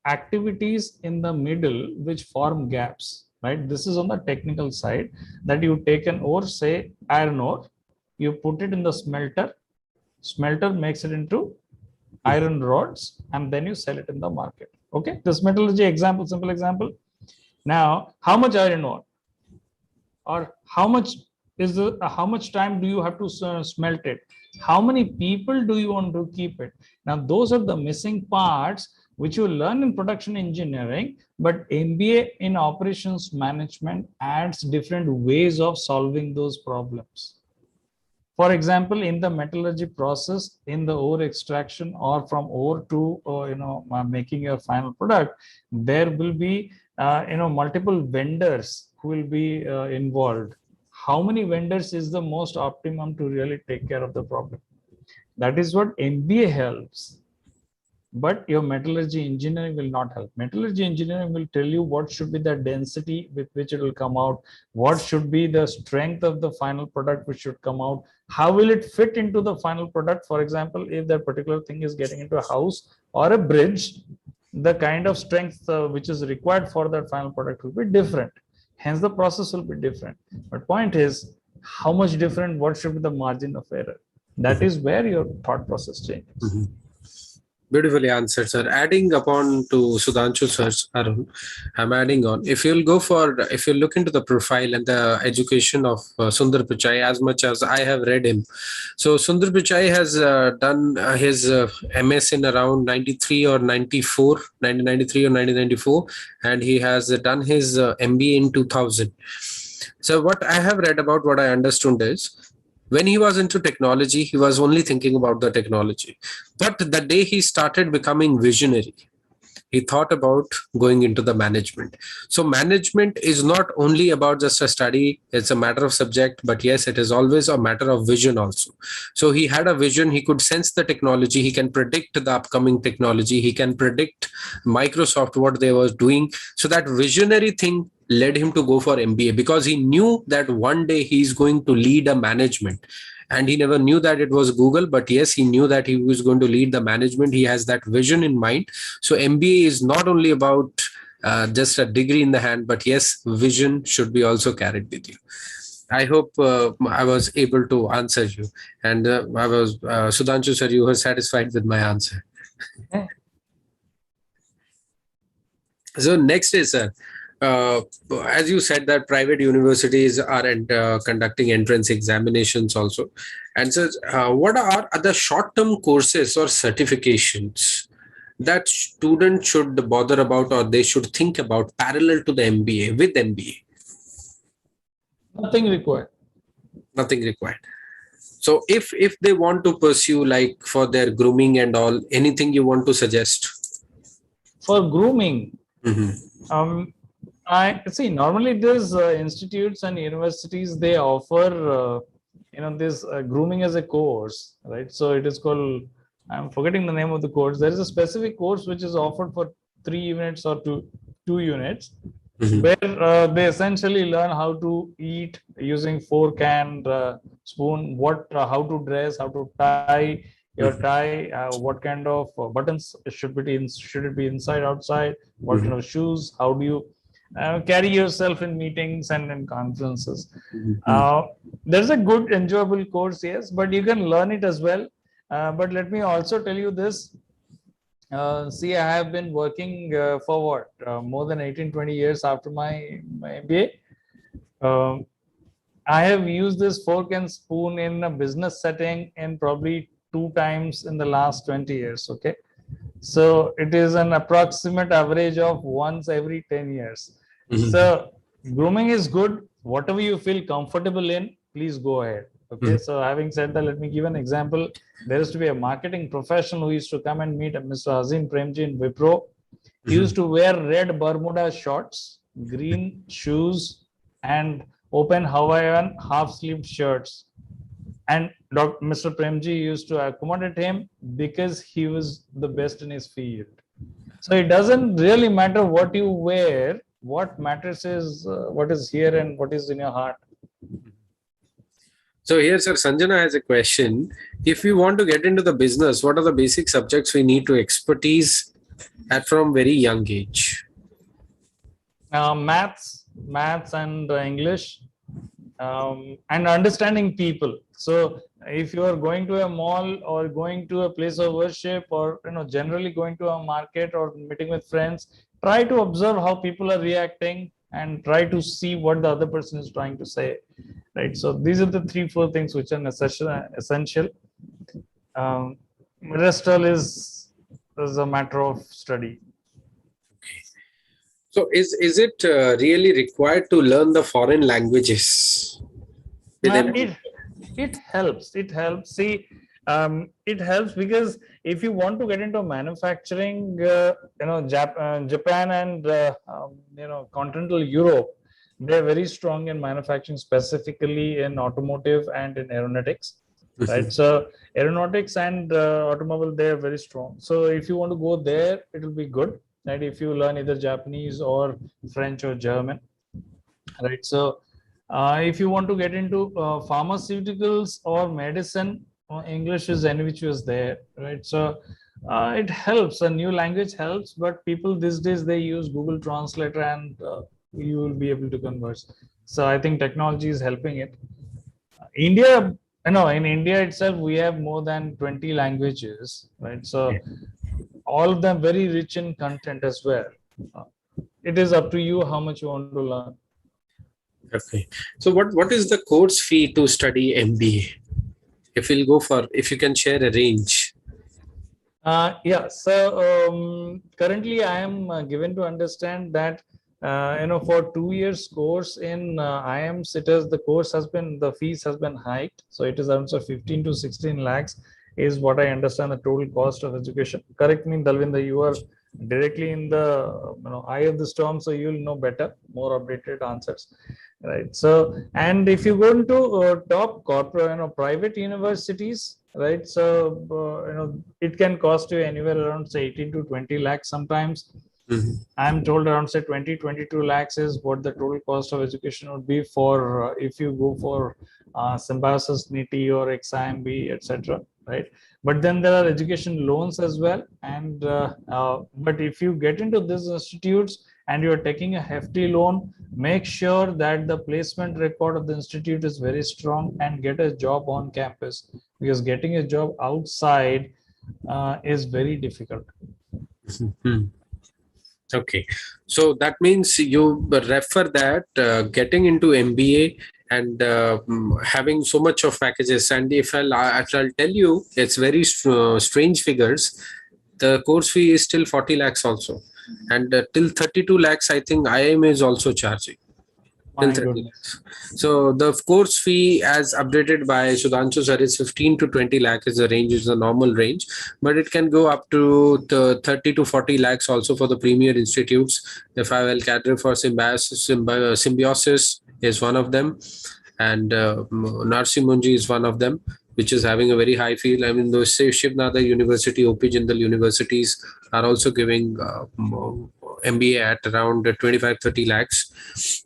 activities in the middle which form gaps, right? This is on the technical side, that you take an ore, say iron ore, you put it in the smelter makes it into iron rods, and then you sell it in the market. Okay, this metallurgy example, simple example. Now, how much iron ore, or how much time do you have to smelt it? How many people do you want to keep it? Now, those are the missing parts which you learn in production engineering, but MBA in operations management adds different ways of solving those problems. For example, in the metallurgy process, in the ore extraction, or from ore to making your final product, there will be multiple vendors who will be involved. How many vendors is the most optimum to really take care of the problem? That is what MBA helps. But your metallurgy engineering will not help. Metallurgy engineering will tell you what should be the density with which it will come out, what should be the strength of the final product which should come out, how will it fit into the final product. For example, if that particular thing is getting into a house or a bridge, the kind of strength which is required for that final product will be different. Hence, the process will be different. But point is, how much different? What should be the margin of error? That is where your thought process changes. Beautifully answered, sir. Adding upon to Sudhanshu sir's, Arun, I'm adding on. If you look into the profile and the education of Sundar Pichai, as much as I have read him, so Sundar Pichai has done his MS in around 93 or 94, 1993 or 1994, and he has done his MBA in 2000. So what I have read about, what I understood is, when he was into technology, he was only thinking about the technology. But the day he started becoming visionary, he thought about going into the management. So management is not only about just a study, it's a matter of subject, but yes, it is always a matter of vision also. So he had a vision, he could sense the technology, he can predict the upcoming technology, he can predict Microsoft, what they were doing. So that visionary thing led him to go for MBA, because he knew that one day he's going to lead a management. And he never knew that it was Google, but yes, he knew that he was going to lead the management. He has that vision in mind. So MBA is not only about just a degree in the hand, but yes, vision should be also carried with you. I hope I was able to answer you. And Sudhanshu sir, you were satisfied with my answer. So next is, sir, as you said that private universities are conducting entrance examinations also. And so what are the short-term courses or certifications that students should bother about, or they should think about parallel to the MBA, with MBA? Nothing required. Nothing required. So if they want to pursue, like for their grooming and all, anything you want to suggest? For grooming, Mm-hmm. I see. Normally, these institutes and universities, they offer this grooming as a course, right? So it is called, I'm forgetting the name of the course. There is a specific course which is offered for 3 units or 2 units, where they essentially learn how to eat using fork and spoon, how to dress, how to tie your tie, what kind of buttons should it be inside, outside, what kind of shoes, how do you carry yourself in meetings and in conferences. There's a good enjoyable course, yes, but you can learn it as well. But let me also tell you this. See, I have been working for what, more than 18-20 years after my MBA. I have used this fork and spoon in a business setting in probably 2 times in the last 20 years. Okay. So it is an approximate average of once every 10 years. So grooming is good. Whatever you feel comfortable in, please go ahead. Okay. So having said that, let me give an example. There used to be a marketing professional who used to come and meet Mr. Azim Premji in Wipro. He used to wear red Bermuda shorts, green shoes, and open Hawaiian half-sleeved shirts. And Mr. Premji used to accommodate him because he was the best in his field. So it doesn't really matter what you wear. What matters is what is here and what is in your heart. So here, sir, Sanjana has a question. If we want to get into the business, what are the basic subjects we need to expertise at from very young age? Maths and English, and understanding people. So if you are going to a mall or going to a place of worship, or generally going to a market or meeting with friends, try to observe how people are reacting and try to see what the other person is trying to say, right? So these are the 3-4 things which are essential. Rest all is a matter of study. So is it really required to learn the foreign languages? It helps. See, it helps because if you want to get into manufacturing, Japan and continental Europe, they're very strong in manufacturing, specifically in automotive and in aeronautics, right? So aeronautics and automobile, they're very strong. So if you want to go there, it will be good, right? If you learn either Japanese or French or German, right? So if you want to get into pharmaceuticals or medicine, English is which was there, right? So it helps. A new language helps, but people these days, they use Google Translator and you will be able to converse. So I think technology is helping it. India, in India itself, we have more than 20 languages, right? So all of them very rich in content as well. It is up to you how much you want to learn. Okay. So what is the course fee to study MBA? If you can share a range. Yeah, so currently I am given to understand that for 2 years course in IIMs, the fees has been hiked, so it is around 15 to 16 lakhs is what I understand the total cost of education. Correct me, Dalvinder, you are directly in the eye of the storm, so you'll know better, more updated answers, right? So, and if you go into top corporate, private universities, right? So, it can cost you anywhere around say 18 to 20 lakhs sometimes. I'm told around say 22 lakhs is what the total cost of education would be for if you go for Symbiosis, NITI or XIMB, etc. Right? But then there are education loans as well. And but if you get into these institutes and you're taking a hefty loan, make sure that the placement record of the institute is very strong and get a job on campus, because getting a job outside is very difficult. Okay, so that means you refer that getting into MBA and having so much of packages, and if I'll tell you, it's very strange figures. The course fee is still 40 lakhs also, and till 32 lakhs, I think IIM is also charging. My goodness. So the course fee, as updated by Sudhansu sir, is 15 to 20 lakh is the range, is the normal range, but it can go up to 30 to 40 lakhs also for the premier institutes. The 5L cadre for Symbiosis is one of them, and Narsi Munji is one of them, which is having a very high fee. I mean, those say Shivnada University, OP Jindal universities are also giving MBA at around 25-30 lakhs.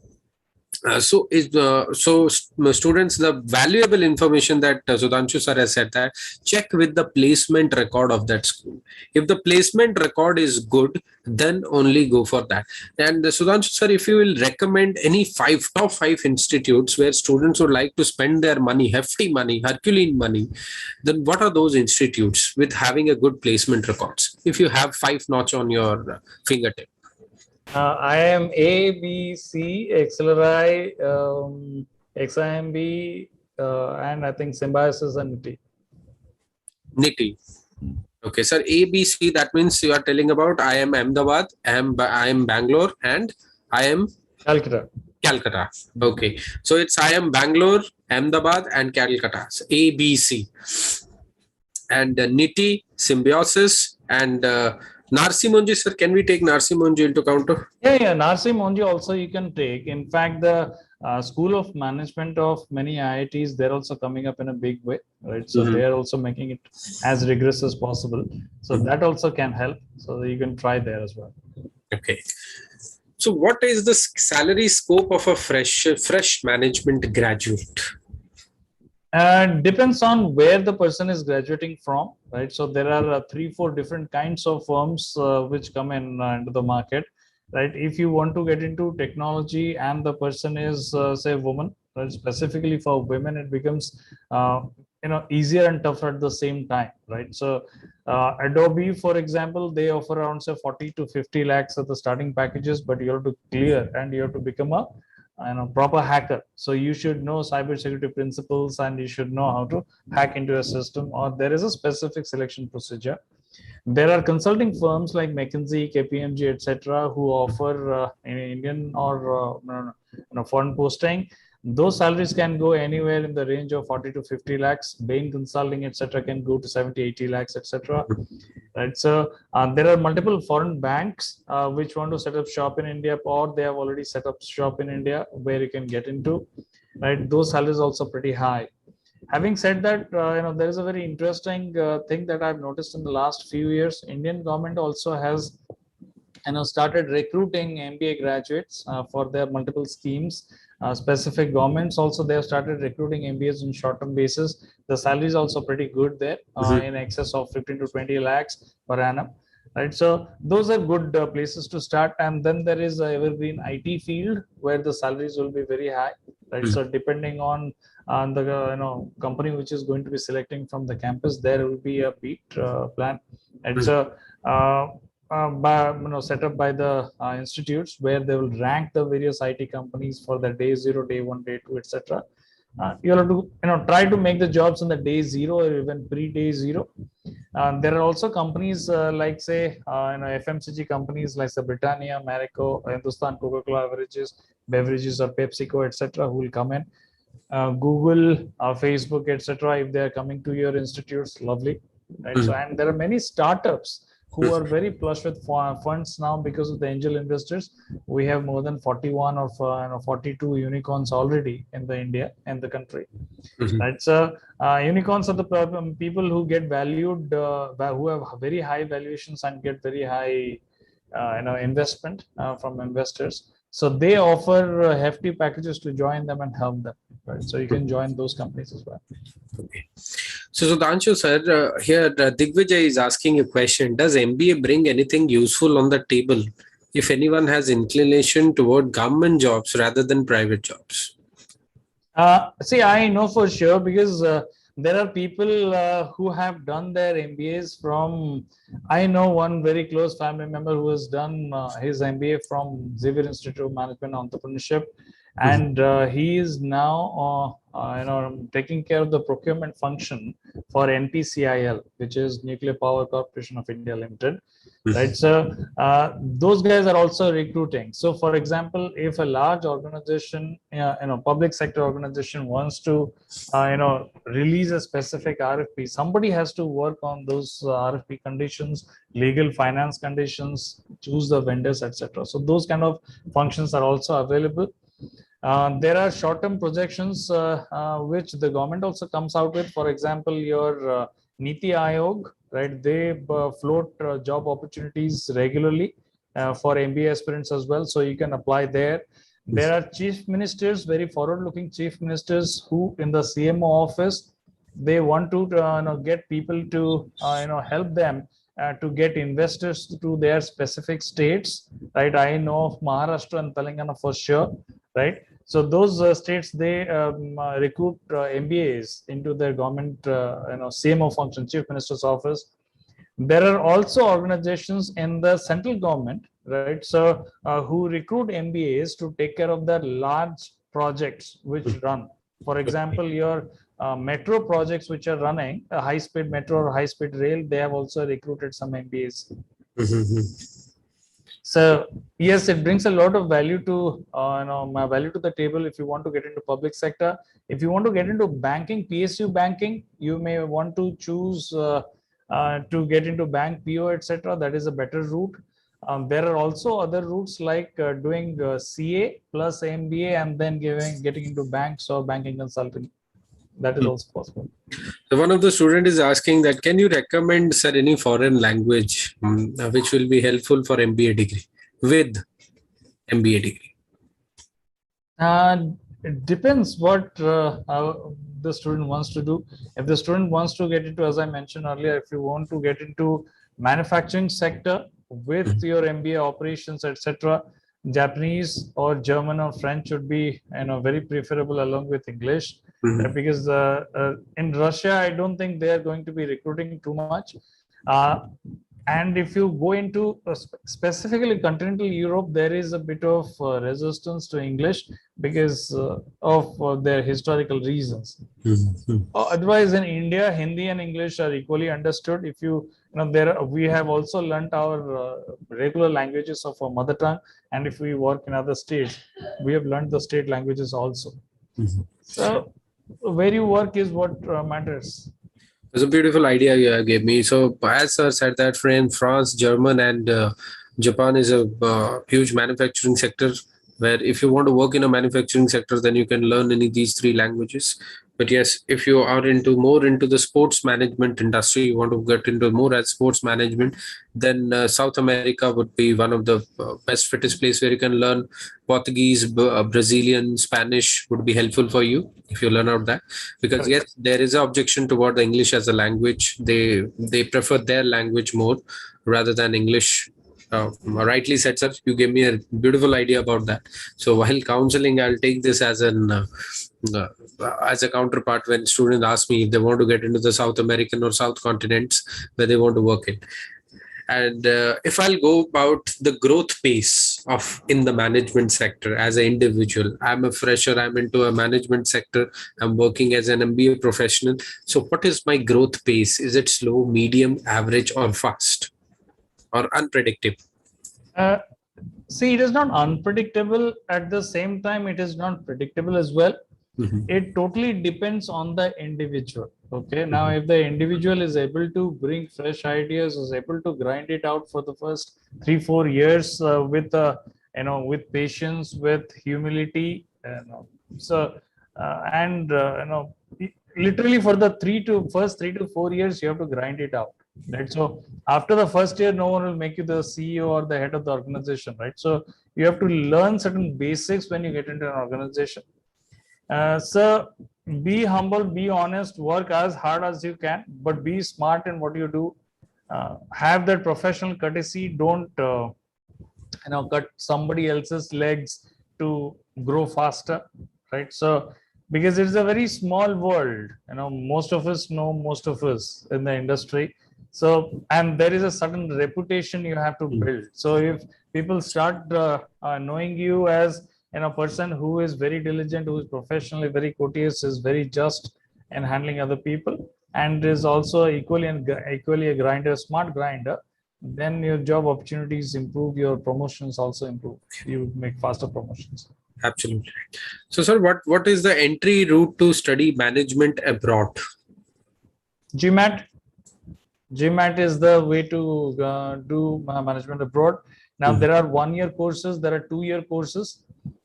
Students, the valuable information that Sudhanshu sir has said, that check with the placement record of that school. If the placement record is good, then only go for that. And Sudhanshu sir, if you will recommend any top five institutes where students would like to spend their money, hefty money, Herculean money, then what are those institutes with having a good placement records? If you have 5 notch on your fingertip. I am A, B, C, XLRI, XIMB, and I think Symbiosis and NITI. NITI. Okay, sir. A, B, C. That means you are telling about I am Ahmedabad, I am Bangalore, and I am Calcutta. Okay, so it's I am Bangalore, Ahmedabad, and Calcutta. So A, B, C, and NITI, Symbiosis, and Narsi Munji, sir, can we take Narsi Munji into account? Yeah, Narsi Munji also you can take. In fact, the School of Management of many IITs, they're also coming up in a big way, right? So they're also making it as rigorous as possible. So that also can help. So you can try there as well. Okay. So what is the salary scope of a fresh management graduate? Depends on where the person is graduating from, right? So there are 3-4 different kinds of firms which come into the market, right? If you want to get into technology and the person is say woman, right? Specifically for women, it becomes easier and tougher at the same time, right? So Adobe, for example, they offer around say 40 to 50 lakhs at the starting packages, but you have to clear and you have to become a proper hacker. So you should know cybersecurity principles and you should know how to hack into a system, or there is a specific selection procedure. There are consulting firms like McKinsey, KPMG, etc., who offer Indian or foreign posting. Those salaries can go anywhere in the range of 40 to 50 lakhs. Bain Consulting, etc., can go to 70, 80 lakhs, etc. Right. So there are multiple foreign banks which want to set up shop in India, or they have already set up shop in India where you can get into. Right. Those salaries also pretty high. Having said that, there is a very interesting thing that I've noticed in the last few years. Indian government also has started recruiting MBA graduates for their multiple schemes. Specific governments also, they have started recruiting MBAs on short-term basis. The salary is also pretty good there, in excess of 15 to 20 lakhs per annum. right? So those are good places to start. And then there is a evergreen IT field where the salaries will be very high, right? So depending on the company which is going to be selecting from the campus, there will be a beat plan. And so set up by the institutes where they will rank the various IT companies for the day 0, day 1, day 2, etc. You have to try to make the jobs in the day 0 or even pre-day 0. There are also companies like say FMCG companies like the Britannia, Marico, Hindustan Coca-Cola beverages or PepsiCo, etc., who will come in. Google, Facebook, etc. If they are coming to your institutes, lovely, right? So, and there are many startups who are very plush with funds now because of the angel investors. We have more than 41 or 42 unicorns already in the India and the country. Right? So unicorns are the people who get valued, who have very high valuations and get very high investment from investors. So they offer hefty packages to join them and help them. Right? So you can join those companies as well. Okay. So Sudhanshu sir, here Digvijay is asking a question. Does MBA bring anything useful on the table if anyone has inclination toward government jobs rather than private jobs? See, I know for sure because there are people who have done their MBAs from, I know one very close family member who has done his MBA from Xavier Institute of Management and Entrepreneurship. And he is now taking care of the procurement function for NPCIL, which is Nuclear Power Corporation of India Limited. Right, so those guys are also recruiting. So for example, if a large organization, public sector organization wants to release a specific RFP, somebody has to work on those RFP conditions, legal finance conditions, choose the vendors, etc. So those kind of functions are also available. There are short-term projections which the government also comes out with. For example, your Niti Aayog, right? They float job opportunities regularly for MBA aspirants as well. So you can apply there. There are chief ministers, very forward-looking chief ministers who in the CMO office, they want to get people to help them to get investors to their specific states, right? I know of Maharashtra and Telangana for sure, right? So those states, they recruit MBAs into their government, CMO function, Chief Minister's Office. There are also organizations in the central government, right? So who recruit MBAs to take care of the large projects which run. For example, your metro projects which are running, a high-speed metro or high-speed rail, they have also recruited some MBAs. So yes, it brings a lot of value to value to the table if you want to get into public sector. If you want to get into banking, PSU banking, you may want to choose to get into bank PO, etc. That is a better route. There are also other routes like doing CA plus MBA and then getting into banks or banking consulting. That is also possible. So one of the students is asking that, can you recommend, sir, any foreign language which will be helpful for MBA degree with MBA degree? It depends what the student wants to do. If the student wants to get into, as I mentioned earlier, if you want to get into manufacturing sector with your MBA operations, etc., Japanese or German or French would be very preferable along with English. Because in Russia, I don't think they are going to be recruiting too much. And if you go into specifically continental Europe, there is a bit of resistance to English because of their historical reasons. Otherwise, in India, Hindi and English are equally understood. If we have also learnt our regular languages of our mother tongue, and if we work in other states, we have learned the state languages also. So where you work is what matters. It's a beautiful idea you gave me. So as sir said that France, German and Japan is a huge manufacturing sector where if you want to work in a manufacturing sector, then you can learn any of these 3 languages. But yes, if you are more into the sports management industry, you want to get into more as sports management, then South America would be one of the best fittest place where you can learn Portuguese, Brazilian, Spanish would be helpful for you if you learn out that. Because yes, there is an objection toward the English as a language. They prefer their language more. rather than English. Rightly said, sir. You gave me a beautiful idea about that. So while counseling, I'll take this uh, as a counterpart when students ask me if they want to get into the South American or South continents where they want to work in. And if I'll go about the growth pace of in the management sector as an individual, I'm a fresher, I'm into a management sector, I'm working as an MBA professional. So what is my growth pace? Is it slow, medium, average, or fast, or unpredictable? Uh, See, it is not unpredictable. At the same time, it is not predictable as well. Mhm. It totally depends on the individual. Okay. Now, if the individual is able to bring fresh ideas, is able to grind it out for the first 3-4 years with with patience, with humility, so and literally for the first 3 to 4 years, you have to grind it out. Right. So after the first year, no one will make you the CEO or the head of the organization. Right. So you have to learn certain basics when you get into an organization. So be humble, be honest, work as hard as you can, but be smart in what you do. Have that professional courtesy. Don't cut somebody else's legs to grow faster, right? So because it's a very small world, most of us know most of us in the industry. So and there is a certain reputation you have to build. So if people start knowing you as a person who is very diligent, who is professionally very courteous, is very just in handling other people, and is also equally a grinder, smart grinder, then your job opportunities improve, your promotions also improve. You make faster promotions. Absolutely. So, sir, what is the entry route to study management abroad? GMAT. GMAT is the way to do management abroad. Now, there are 1-year courses, there are 2-year courses,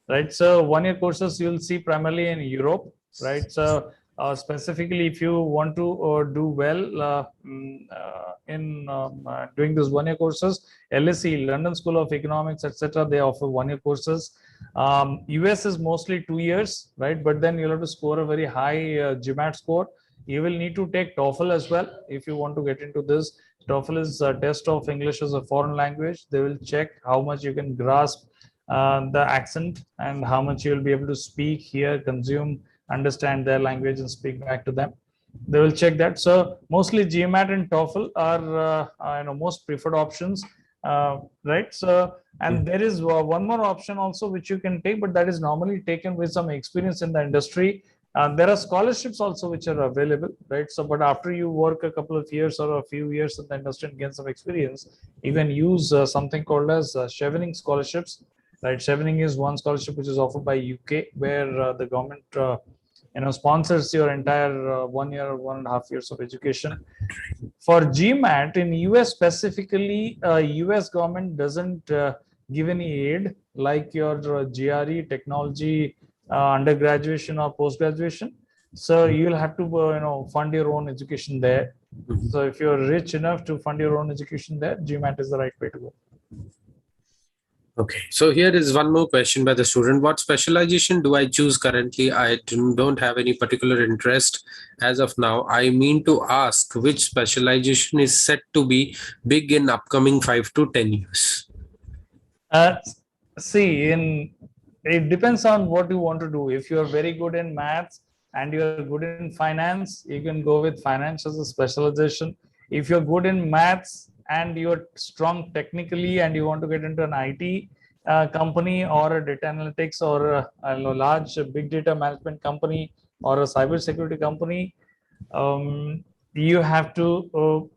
right? So 1-year courses you'll see primarily in Europe, right? So specifically, if you want to do well in doing this 1-year courses, LSE, London School of Economics, etc., they offer 1-year courses. US is mostly 2 years, right? But then you'll have to score a very high GMAT score. You will need to take TOEFL as well if you want to get into this. TOEFL is a test of English as a foreign language. They will check how much you can grasp the accent and how much you will be able to speak, hear, consume, understand their language and speak back to them. They will check that. So mostly GMAT and TOEFL are most preferred options, right? So and there is one more option also which you can take, but that is normally taken with some experience in the industry. There are scholarships also which are available, right? So, but after you work a couple of years or a few years in the industry and gain some experience, you can use something called as Chevening scholarships, right? Chevening is one scholarship which is offered by UK, where the government sponsors your entire 1 year or 1.5 years of education. For GMAT in US specifically, US government doesn't give any aid like your GRE, technology, undergraduation or post-graduation. So you'll have to fund your own education there. So if you're rich enough to fund your own education there, GMAT is the right way to go. Okay, so here is one more question by the student. What specialization do I choose currently? I don't have any particular interest as of now. I mean to ask which specialization is set to be big in upcoming 5 to 10 years. It depends on what you want to do. If you are very good in maths and you are good in finance, you can go with finance as a specialization. If you're good in maths and you're strong technically and you want to get into an IT company or a data analytics or a large big data management company or a cyber security company, you have to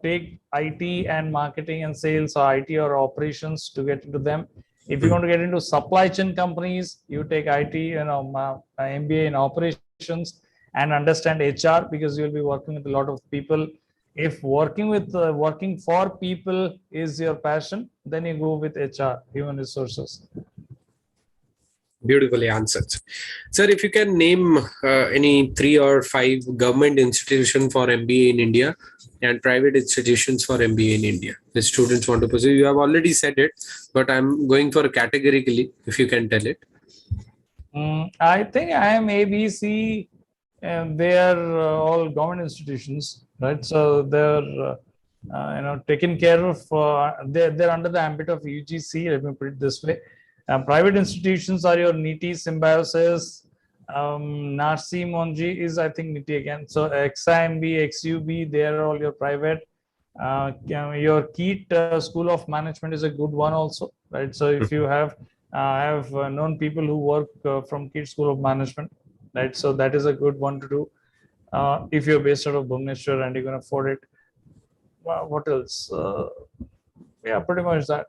take IT and marketing and sales or IT or operations to get into them. If you want to get into supply chain companies, you take IT, MBA in operations and understand HR, because you'll be working with a lot of people. If working for people is your passion, then you go with HR, human resources. Beautifully answered. Sir, if you can name any 3 or 5 government institutions for MBA in India and private institutions for MBA in India, the students want to pursue. You have already said it, but I'm going for categorically, if you can tell it. I think I am ABC, and they are all government institutions, right? So they're taken care of. They're under the ambit of UGC. Let me put it this way. Private institutions are your NITI, Symbiosis, Narsi Monji is, I think, NITI again. So XIMB, XUB, they are all your private. Your KEAT School of Management is a good one also, right? So if you have, I have known people who work from KEAT School of Management, right? So that is a good one to do. If you're based out of Bhubaneswar and you can afford it. What else? Yeah, pretty much that.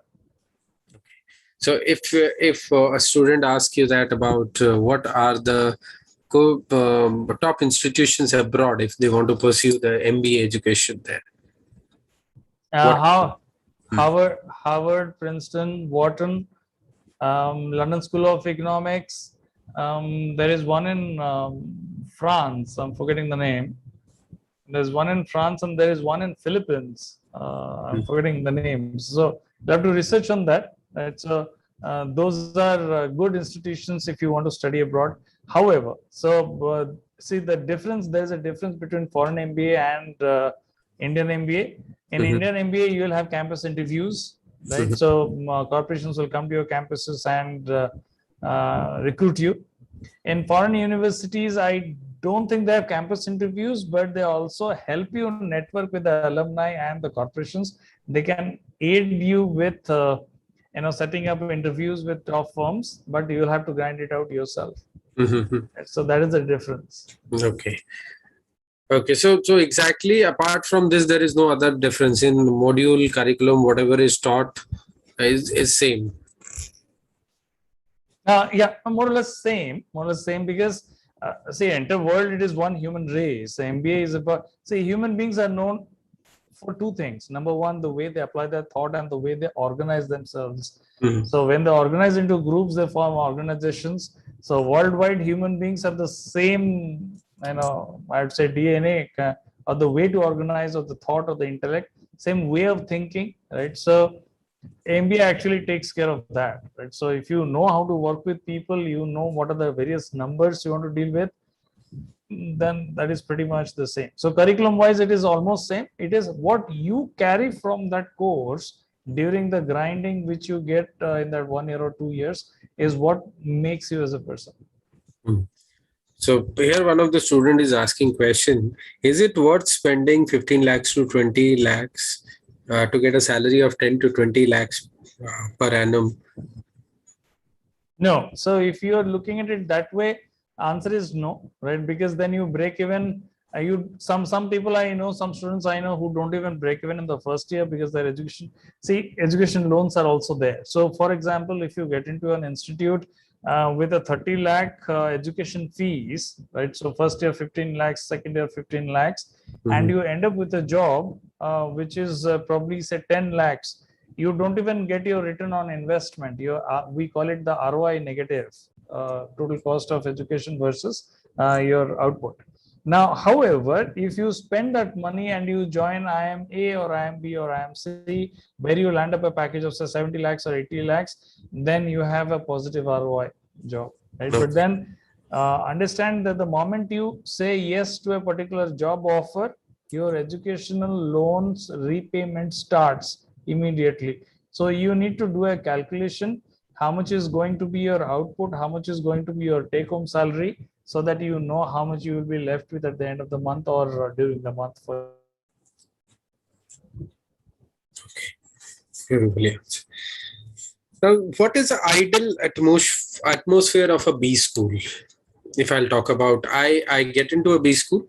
So if a student asks you that about what are the top institutions abroad if they want to pursue the MBA education there? Harvard, Princeton, Wharton, London School of Economics. There is one in France. I'm forgetting the name. There's one in France and there is one in Philippines. I'm forgetting the names. So you have to research on that. Right? So those are good institutions if you want to study abroad. However, so see the difference. There's a difference between foreign MBA and Indian MBA. In Indian MBA, you will have campus interviews, right? So corporations will come to your campuses and recruit you. In foreign universities, I don't think they have campus interviews, but they also help you network with the alumni and the corporations. They can aid you with setting up interviews with top firms, but you will have to grind it out yourself. So that is the difference. Okay, so exactly apart from this, there is no other difference in module, curriculum, whatever is taught is same. Yeah, more or less same because see, entire world, it is one human race. The MBA is about, see, human beings are known for two things. Number one, the way they apply their thought and the way they organize themselves. So when they organize into groups, they form organizations. So worldwide, human beings have the same, I would say DNA, or the way to organize, or the thought, or the intellect, same way of thinking, right? So MBA actually takes care of that, right? So if you know how to work with people, you know what are the various numbers you want to deal with, then that is pretty much the same. So curriculum wise, it is almost same. It is what you carry from that course during the grinding which you get in that 1 year or 2 years is what makes you as a person. So here one of the student is asking question, is it worth spending 15 lakhs to 20 lakhs to get a salary of 10 to 20 lakhs per annum? No. So if you are looking at it that way, answer is no, right? Because then you break even. Some people I know, some students I know who don't even break even in the first year because their education loans are also there. So for example, if you get into an institute with a 30 lakh education fees, right? So first year 15 lakhs, second year 15 lakhs, and you end up with a job which is probably say 10 lakhs. You don't even get your return on investment. We call it the ROI negative, total cost of education versus your output. Now, however, if you spend that money and you join IMA or IMB or IMC, where you land up a package of say 70 lakhs or 80 lakhs, then you have a positive ROI job, right? But then understand that the moment you say yes to a particular job offer, your educational loans repayment starts immediately. So you need to do a calculation, how much is going to be your output, how much is going to be your take-home salary, so that you know how much you will be left with at the end of the month or during the month. Okay. Now, what is the ideal atmosphere of a B school? If I'll talk about, I get into a B school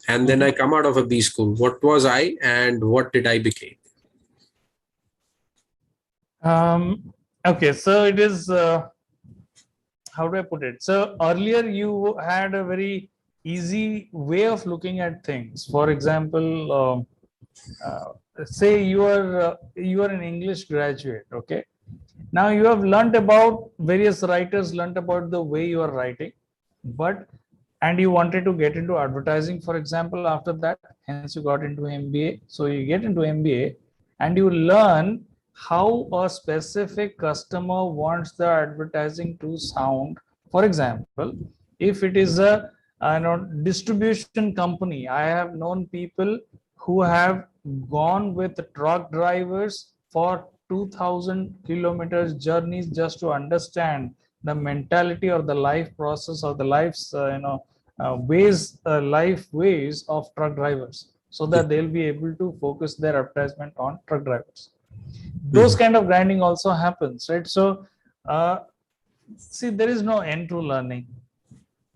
and then I come out of a B school. What was I and what did I become? Okay, so it is, how do I put it? So earlier you had a very easy way of looking at things. For example, say you are an English graduate, okay? Now you have learned about various writers, learned about the way you are writing, and you wanted to get into advertising, for example, after that, hence you got into MBA. So you get into MBA and you learn how a specific customer wants the advertising to sound. For example, if it is a distribution company, I have known people who have gone with truck drivers for 2000 kilometers journeys just to understand the mentality or the life process or the life's life ways of truck drivers, so that they'll be able to focus their advertisement on truck drivers. Those kind of grinding also happens, right? So see, there is no end to learning.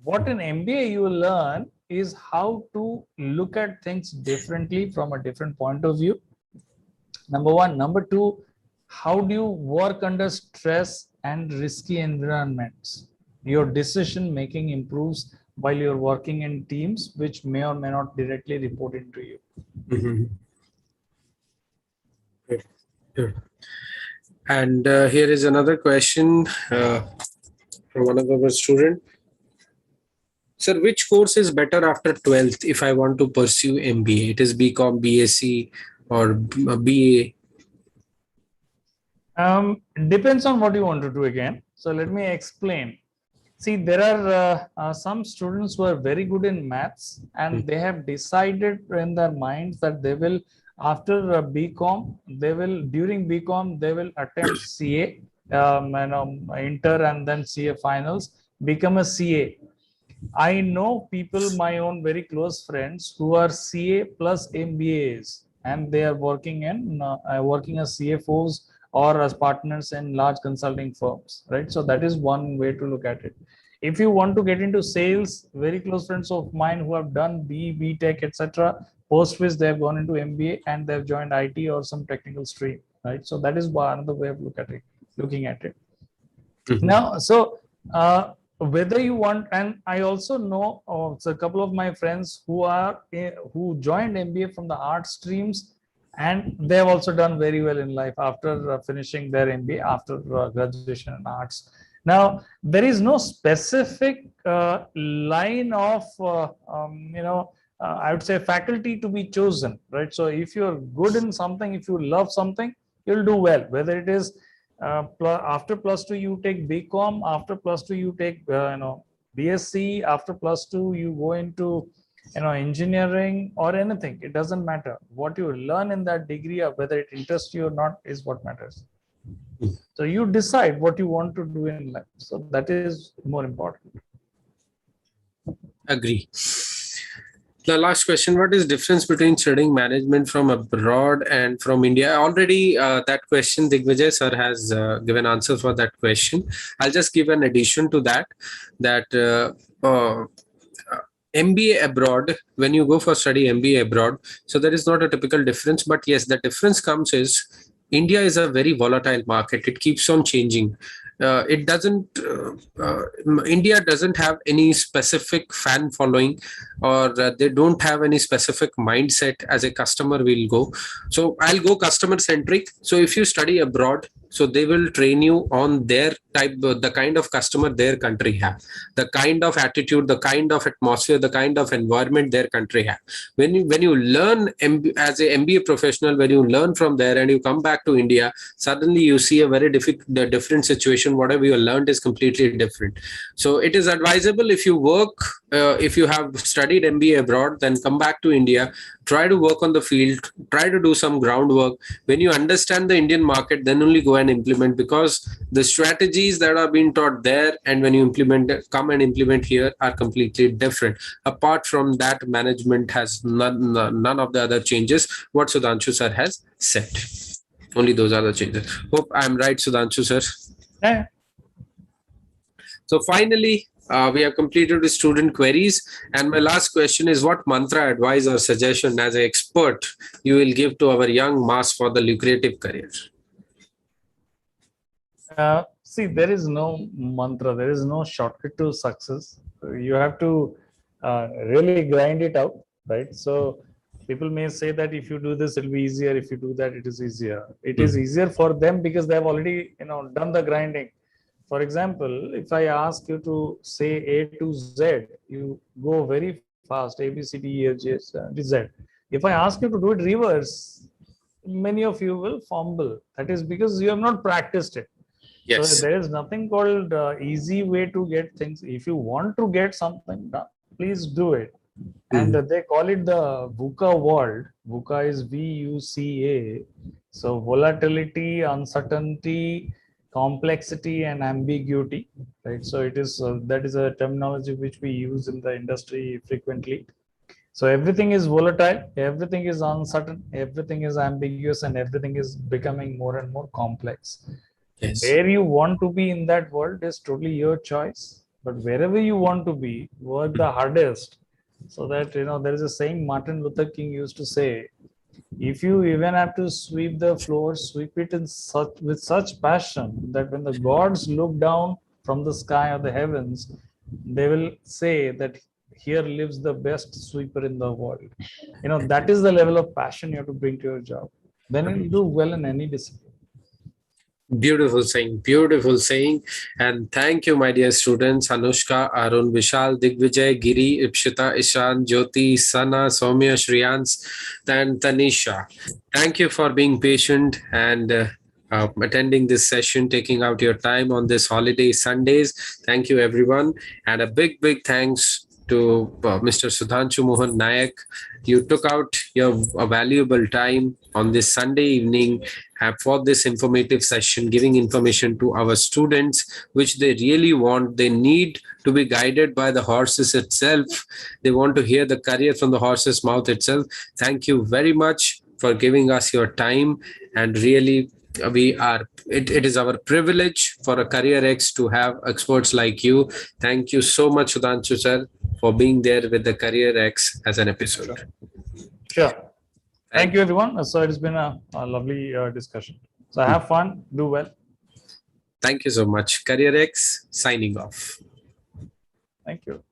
What in MBA you will learn is how to look at things differently from a different point of view. Number one. Number two, how do you work under stress and risky environments? Your decision making improves while you're working in teams which may or may not directly report into you. Good. And here is another question from one of our students. Sir, which course is better after 12th if I want to pursue MBA? It is BCom, BSc or BA? Depends on what you want to do again. So let me explain. See, there are some students who are very good in maths, and they have decided in their minds that they will, after BCom, during BCom, they will attempt CA, inter and then CA finals, become a CA. I know people, my own very close friends, who are CA plus MBAs, and they are working as CFOs or as partners in large consulting firms, right? So that is one way to look at it. If you want to get into sales, very close friends of mine who have done B Tech, etc., post which they have gone into MBA and they have joined IT or some technical stream, right? So that is another way of looking at it. Now, so whether you want, and I also know a couple of my friends who joined MBA from the art streams, and they have also done very well in life after finishing their MBA after graduation in arts. Now, there is no specific line of I would say faculty to be chosen, right? So if you're good in something, if you love something, you'll do well. Whether it is after +2 you take BCom, after +2 you take BSc, after +2 you go into engineering or anything, it doesn't matter. What you learn in that degree, or whether it interests you or not, is what matters. So you decide what you want to do in life. So that is more important. Agree. The last question: what is difference between studying management from abroad and from India? Already that question Digvijay sir has given answer for that question. I'll just give an addition to that. MBA abroad, when you go for study MBA abroad, so there is not a typical difference, but yes, the difference comes is India is a very volatile market. It keeps on changing. India doesn't have any specific fan following, or they don't have any specific mindset as a customer will go. So I'll go customer centric. So if you study abroad, so they will train you on their type, the kind of customer their country have, the kind of attitude, the kind of atmosphere, the kind of environment their country have. When you learn as a MBA professional, when you learn from there and you come back to India, suddenly you see a very different situation. Whatever you learned is completely different. So it is advisable, if you work, if you have studied MBA abroad, then come back to India, try to work on the field, try to do some groundwork. When you understand the Indian market, then only go and implement, because the strategies that are being taught there and when you come and implement here are completely different. Apart from that, management has none of the other changes what Sudhanshu sir has said. Only those are the changes. Hope I'm right, Sudhanshu sir. Yeah. So finally, we have completed the student queries. And my last question is, what mantra, advice or suggestion as an expert you will give to our young mass for the lucrative career? See, there is no mantra. There is no shortcut to success. You have to really grind it out, right? So people may say that if you do this, it'll be easier. If you do that, it is easier. It is easier for them because they have already, done the grinding. For example, if I ask you to say A to Z, you go very fast, A, B, C, D, E, F, G, H, Z. If I ask you to do it reverse, many of you will fumble. That is because you have not practiced it. Yes. So there is nothing called easy way to get things. If you want to get something done, please do it. And they call it the VUCA world. VUCA is VUCA. So volatility, uncertainty, complexity, and ambiguity, right? So it is that is a terminology which we use in the industry frequently. So everything is volatile, everything is uncertain, everything is ambiguous, and everything is becoming more and more complex. Yes. Where you want to be in that world is totally your choice. But wherever you want to be, work the hardest. So that, there is a saying Martin Luther King used to say, if you even have to sweep the floor, sweep it with such passion that when the gods look down from the sky or the heavens, they will say that here lives the best sweeper in the world. That is the level of passion you have to bring to your job. Then you'll do well in any discipline. Beautiful saying, beautiful saying. And thank you, my dear students, Anushka, Arun, Vishal, Digvijay, Giri, Ipshita, Ishan, Jyoti, Sana, Soumya, Shriyans, and Tanisha. Thank you for being patient and attending this session, taking out your time on this holiday Sundays. Thank you, everyone. And a big, big thanks to Mr. Sudhansu Mohan Nayak. You took out your valuable time on this Sunday evening for this informative session, giving information to our students, which they really want. They need to be guided by the horses itself. They want to hear the career from the horse's mouth itself. Thank you very much for giving us your time. And really, it is our privilege for a CareerX to have experts like you. Thank you so much, Sudhanshu sir, for being there with the CareerX as an episode. Sure. Thank you, everyone. So it's been a lovely discussion. So have fun, do well. Thank you so much. CareerX signing off. Thank you.